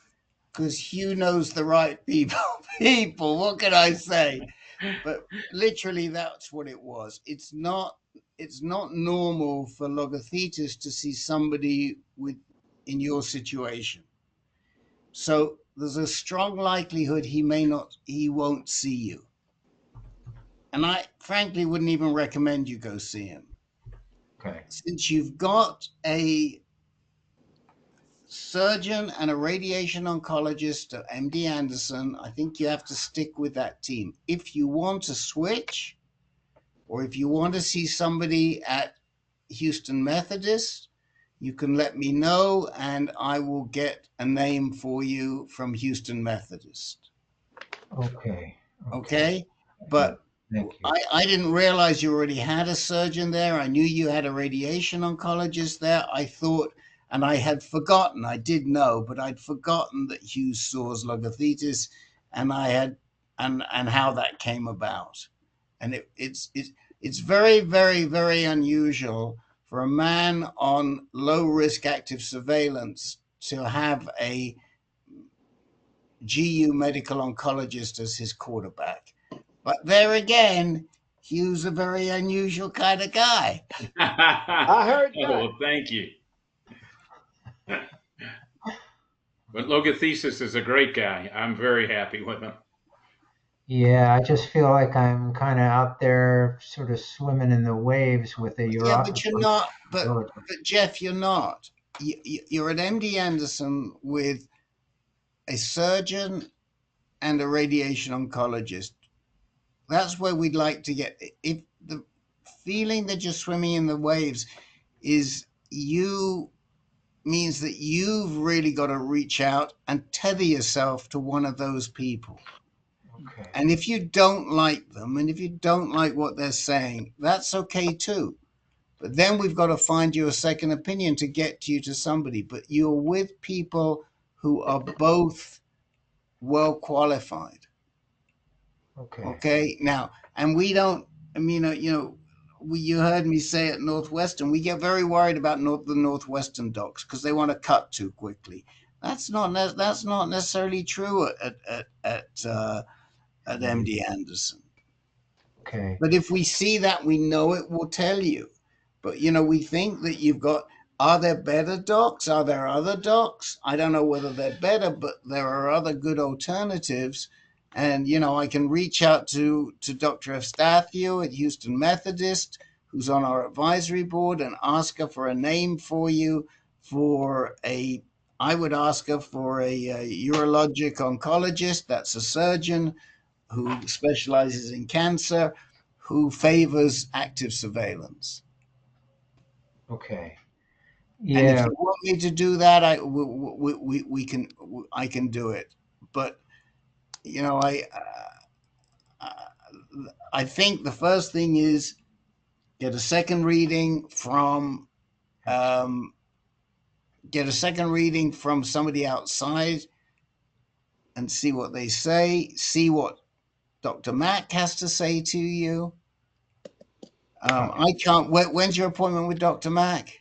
because Hugh knows the right people. What can I say? But literally, that's what it was. It's not normal for logothetis to see somebody in your situation. So there's a strong likelihood he won't see you. And I frankly wouldn't even recommend you go see him. Okay. Since you've got a surgeon and a radiation oncologist at MD Anderson, I think you have to stick with that team. If you want to switch, or if you want to see somebody at Houston Methodist, you can let me know and I will get a name for you from Houston Methodist. Okay. Okay? But I didn't realize you already had a surgeon there. I knew you had a radiation oncologist there. I thought, and I had forgotten, I did know, but I'd forgotten that Hugh saw logothetis, and I had, and how that came about. And It's very, very, very unusual for a man on low risk active surveillance to have a GU medical oncologist as his quarterback. But there again, Hugh's a very unusual kind of guy. I heard that. Well, thank you. But Logothesis is a great guy. I'm very happy with him. Yeah, I just feel like I'm kind of out there sort of swimming in the waves with a Yeah, but you're not. But urologist. Jeff, you're not. You're at MD Anderson with a surgeon and a radiation oncologist. That's where we'd like to get. If the feeling that you're swimming in the waves is you, means that you've really got to reach out and tether yourself to one of those people. Okay. And if you don't like them, and if you don't like what they're saying, that's okay too. But then we've got to find you a second opinion to get you to somebody. But you're with people who are both well qualified. Okay. Okay. Now, and we don't. I mean, you heard me say at Northwestern, we get very worried about the Northwestern docs because they want to cut too quickly. That's not necessarily true at MD Anderson. Okay. But if we see that, we know it, we'll tell you. But, we think that you've got, are there better docs? Are there other docs? I don't know whether they're better, but there are other good alternatives. And, I can reach out to Dr. Eustathio at Houston Methodist, who's on our advisory board, and ask her for a name for you I would ask her for a urologic oncologist. That's a surgeon who specializes in cancer, who favors active surveillance. Okay. And if Yeah. you want me to do that, I can do it. But I think the first thing is get a second reading from somebody outside and see what they say. See what Dr. Mack has to say to you. I can't. When's your appointment with Dr. Mack?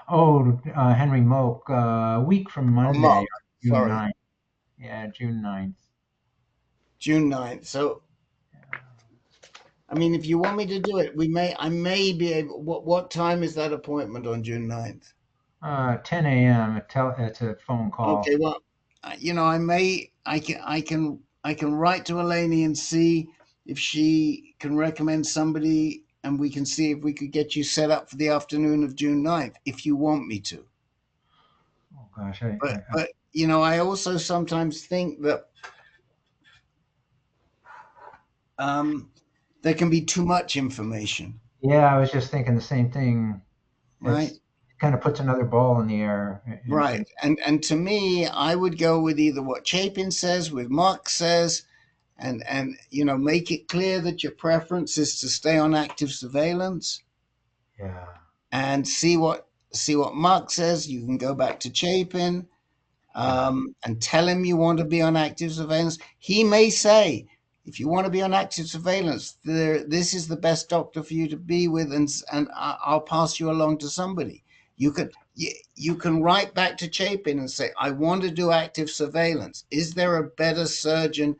Oh, Henry Moak, a week from Monday, Mock, June sorry. 9th. Yeah, June 9th. June 9th. So, I mean, if you want me to do it, I may be able. What time is that appointment on June 9th? 10 a.m. It's a phone call. Okay, well, I can write to Eleni and see if she can recommend somebody, and we can see if we could get you set up for the afternoon of June 9th, if you want me to. Oh gosh, But I also sometimes think that there can be too much information. Yeah, I was just thinking the same thing. Right. It kind of puts another ball in the air. Right. And to me, I would go with either what Chapin says, with Mark says, and make it clear that your preference is to stay on active surveillance. Yeah. And see what Mark says. You can go back to Chapin and tell him you want to be on active surveillance. He may say, if you want to be on active surveillance, this is the best doctor for you to be with, and I'll pass you along to somebody. You can write back to Chapin and say, I want to do active surveillance. Is there a better surgeon?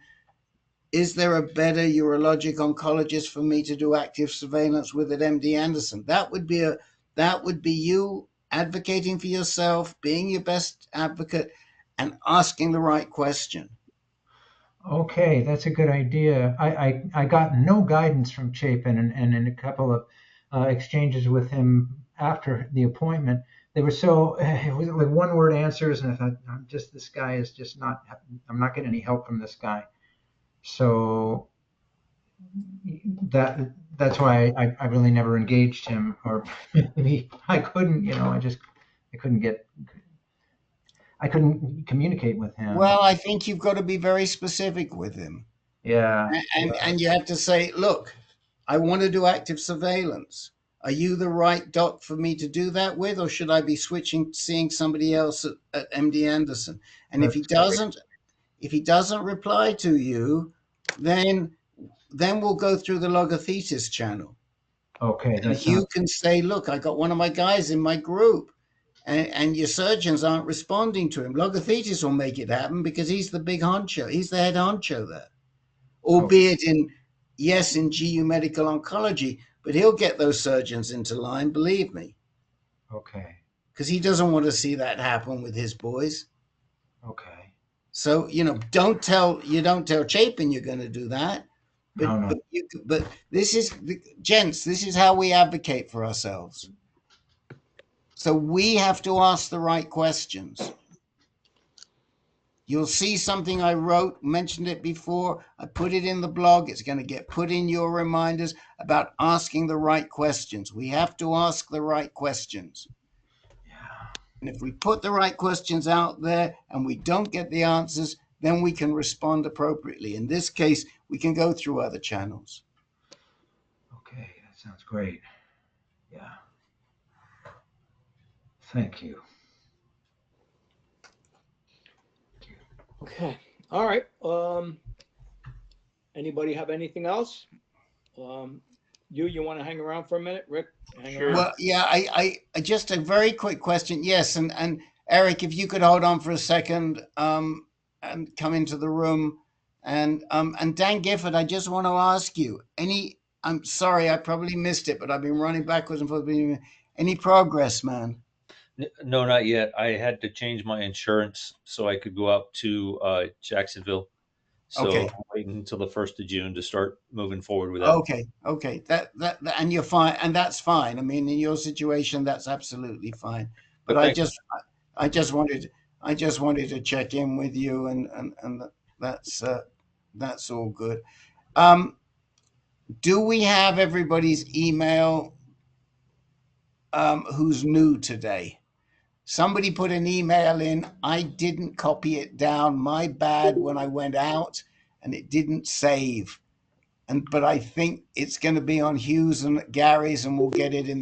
Is there a better urologic oncologist for me to do active surveillance with at MD Anderson? That would be you advocating for yourself, being your best advocate, and asking the right question. Okay, that's a good idea. I got no guidance from Chapin, and in a couple of exchanges with him after the appointment, they were so it was like one-word answers, and I thought, this guy is just not. I'm not getting any help from this guy. So that's why I really never engaged him, or maybe I couldn't. I couldn't communicate with him. Well, I think you've got to be very specific with him. Yeah. And you have to say, look, I want to do active surveillance. Are you the right doc for me to do that with, or should I be seeing somebody else at MD Anderson? And if he doesn't reply to you, then we'll go through the Logothesis channel. Okay, And that you sounds. can say, look, I got one of my guys in my group, and your surgeons aren't responding to him. Logothetis will make it happen because he's the big honcho. He's the head honcho there, albeit in GU medical oncology, but he'll get those surgeons into line, believe me, Okay. because he doesn't want to see that happen with his boys. Okay. So don't tell Chapin you're going to do that. But No, no. but this is gents. This is how we advocate for ourselves. So we have to ask the right questions. You'll see something I wrote, mentioned it before. I put it in the blog. It's going to get put in your reminders about asking the right questions. We have to ask the right questions. Yeah. And if we put the right questions out there and we don't get the answers, then we can respond appropriately. In this case, we can go through other channels. Okay, that sounds great. Yeah. Thank you. Okay. All right. Anybody have anything else? You want to hang around for a minute, Rick? Sure. Well, yeah, I just a very quick question. Yes, and Eric, if you could hold on for a second, and come into the room, and Dan Gifford, I just want to ask you I'm sorry, I probably missed it, but I've been running backwards and forwards. Any progress, man? No, not yet. I had to change my insurance so I could go out to Jacksonville. So Okay. I'm waiting until the 1st of June to start moving forward with that. Okay. That and you're fine, and that's fine. I mean, in your situation, that's absolutely fine. But I just wanted to check in with you, and that's all good. Do we have everybody's email? Who's new today? Somebody put an email in. I didn't copy it down. My bad when I went out, and it didn't save. But I think it's going to be on Hughes and Gary's, and I'll get it in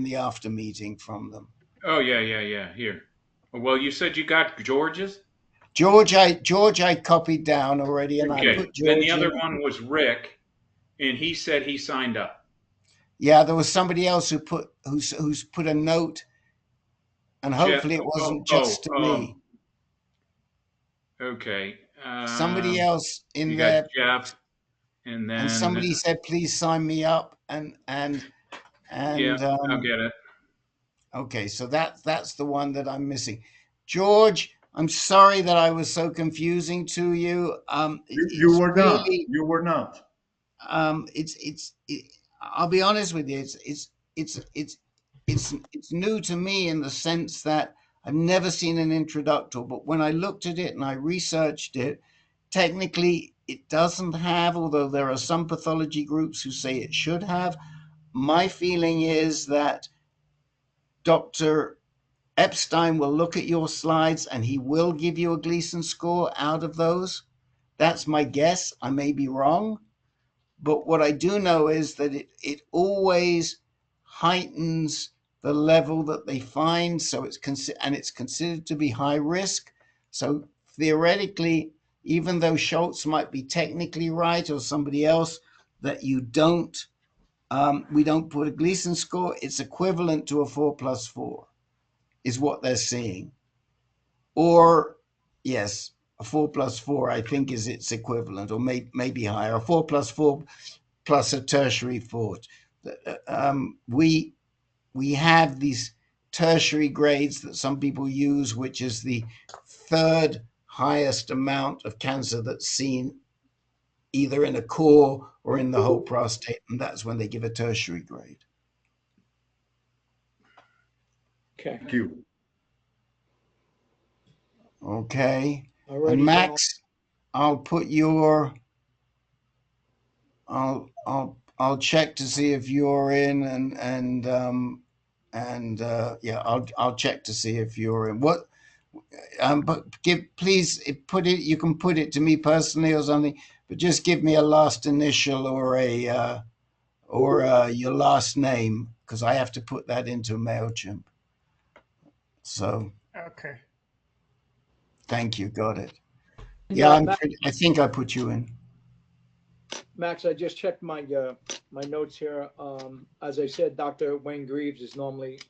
the after meeting from them. Oh, yeah. Here. Well, you said you got George's? George, I copied down already, and Okay. I put George Then the other in. one was Rick, and he said he signed up. Yeah, there was somebody else who's put a note, and hopefully it wasn't just to me. Okay. Somebody else in you there. got Jeff, and then somebody said, "Please sign me up," and yeah, I'll get it. Okay, so that's the one that I'm missing. George, I'm sorry that I was so confusing to you. You were not. You were not. I'll be honest with you. It's new to me in the sense that I've never seen an intraductal, but when I looked at it and I researched it, technically it doesn't have, although there are some pathology groups who say it should have. My feeling is that Dr. Epstein will look at your slides and he will give you a Gleason score out of those. That's my guess. I may be wrong. But what I do know is that it always heightens the level that they find. So it's considered to be high risk. So theoretically, even though Schultz might be technically right or somebody else, that we don't put a Gleason score, it's equivalent to a 4+4 is what they're seeing. Or yes, a 4+4 I think is its equivalent, or maybe higher. A 4+4 plus a tertiary 4. We have these tertiary grades that some people use, which is the third highest amount of cancer that's seen either in a core or in the whole prostate, and that's when they give a tertiary grade. Okay. Thank you. Okay. Alrighty, And Max, I'll put your. I'll check to see if you're in, yeah, I'll check to see if you're in. What? But please put it. You can put it to me personally or something, but just give me a last initial or your last name, because I have to put that into MailChimp. So. Okay. Thank you. Got it. Yeah, I think I put you in. Max, I just checked my notes here. As I said, Dr. Wayne Greaves is normally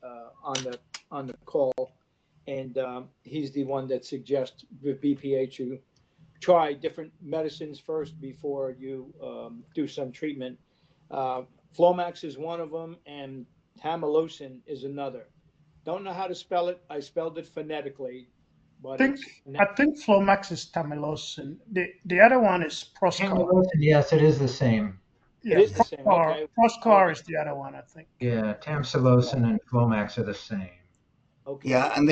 on the call, and he's the one that suggests with BPH you try different medicines first before you do some treatment. Flomax is one of them, and tamalosin is another. Don't know how to spell it. I spelled it phonetically, but I think Flomax is Tamalosin. The other one is Proscar. Yes, it is the same. It is the same. Okay. Proscar is the other one, I think. Yeah, tamsulosin and Flomax are the same. Okay. Yeah, and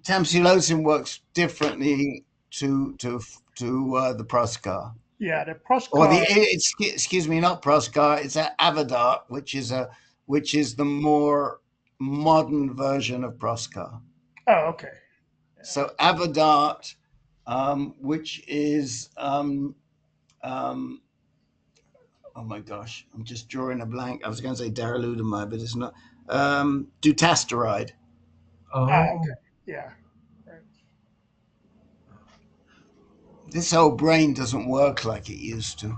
tamsulosin works differently to the Proscar. Yeah, the Proscar. Or excuse me, not Proscar. It's Avodart, which is the more modern version of Proscar. Oh, okay. So Avodart, which is oh my gosh, I'm just drawing a blank. I was going to say darolutamide, but it's not. Dutasteride. Oh. Okay. Yeah. Right. This whole brain doesn't work like it used to.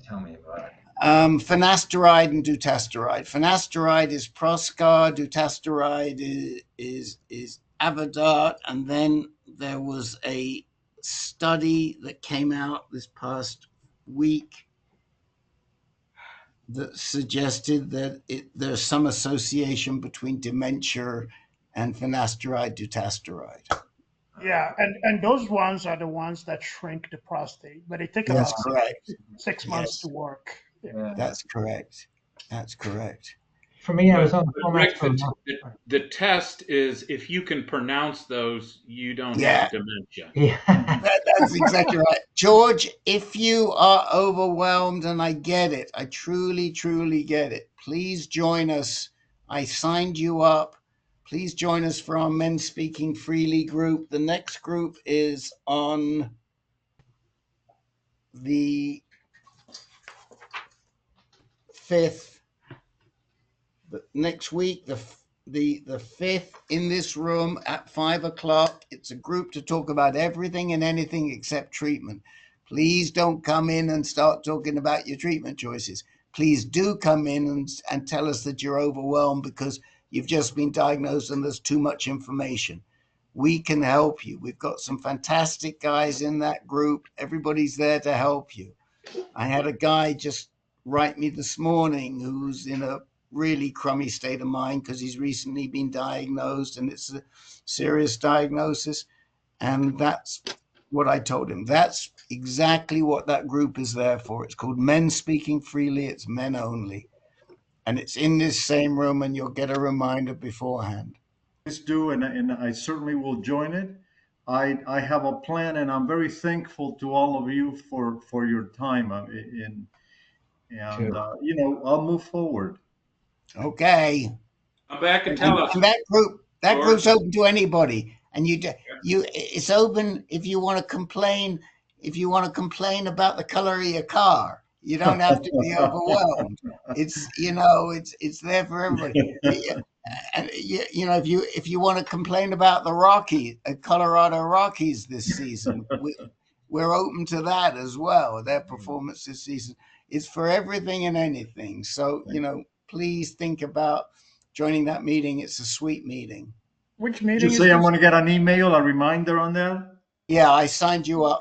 Tell me about it. Finasteride and dutasteride. Finasteride is Proscar. Dutasteride is Avodart, and then there was a study that came out this past week that suggested that there's some association between dementia and finasteride dutasteride. Yeah, and those ones are the ones that shrink the prostate, but they take That's about correct. 6 months to work. Yeah. That's correct. That's correct. For me, I was on Rick, the test is if you can pronounce those, you don't have dementia. Yeah. That's exactly right. George, if you are overwhelmed, and I get it, I truly, truly get it, please join us. I signed you up. Please join us for our Men Speaking Freely group. The next group is on the 5th. Next week, the 5th, in this room at 5:00. It's a group to talk about everything and anything except treatment. Please don't come in and start talking about your treatment choices. Please do come in and tell us that you're overwhelmed because you've just been diagnosed and there's too much information. We can help you. We've got some fantastic guys in that group. Everybody's there to help you. I had a guy just write me this morning who's in a really crummy state of mind because he's recently been diagnosed and it's a serious diagnosis. And that's what I told him. That's exactly what that group is there for. It's called Men Speaking Freely. It's men only. And it's in this same room, and you'll get a reminder beforehand. Please do, and I certainly will join it. I have a plan, and I'm very thankful to all of you for your time. I'll move forward. Okay. Come back and tell us. And that group's open to anybody, and it's open if you want to complain. If you want to complain about the color of your car, you don't have to be overwhelmed. It's there for everybody. And if you want to complain about the Colorado Rockies this season, we're open to that as well. Their performance this season is for everything and anything. So please think about joining that meeting. It's a sweet meeting. Which meeting? Did you say I'm going to get an email, a reminder on that? Yeah, I signed you up.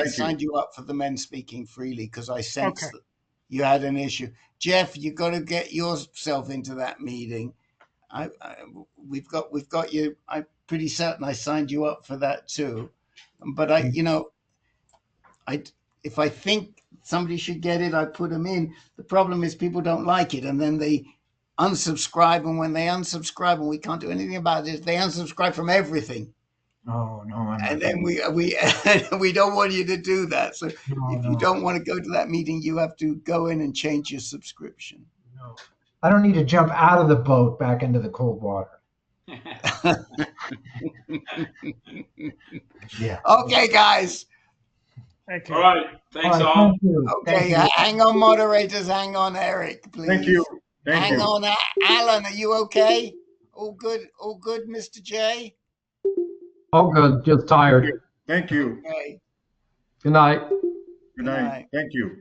Signed you up for the Men Speaking Freely because I sensed that you had an issue. Jeff, you got to get yourself into that meeting. We've got you. I'm pretty certain I signed you up for that too. But if I think somebody should get it, I put them in. The problem is people don't like it, and then they unsubscribe. And when they unsubscribe, and we can't do anything about it, they unsubscribe from everything. Oh no! And then we don't want you to do that. So if you don't want to go to that meeting, you have to go in and change your subscription. No, I don't need to jump out of the boat back into the cold water. Yeah. Okay, guys. Thank you. All right. Thanks all. Thank you. Okay, hang on, moderators. Hang on, Eric, please. Thank you. Hang on, Alan. Are you okay? All good, Mr. J? All good. Just tired. Thank you. Okay. Good night. Good night. Thank you.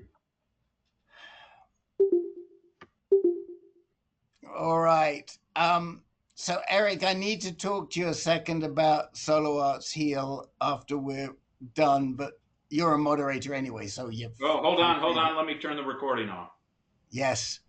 All right. So Eric, I need to talk to you a second about Solo Arts Heal after we're done, but you're a moderator anyway, so you. Oh, hold on. Let me turn the recording off. Yes.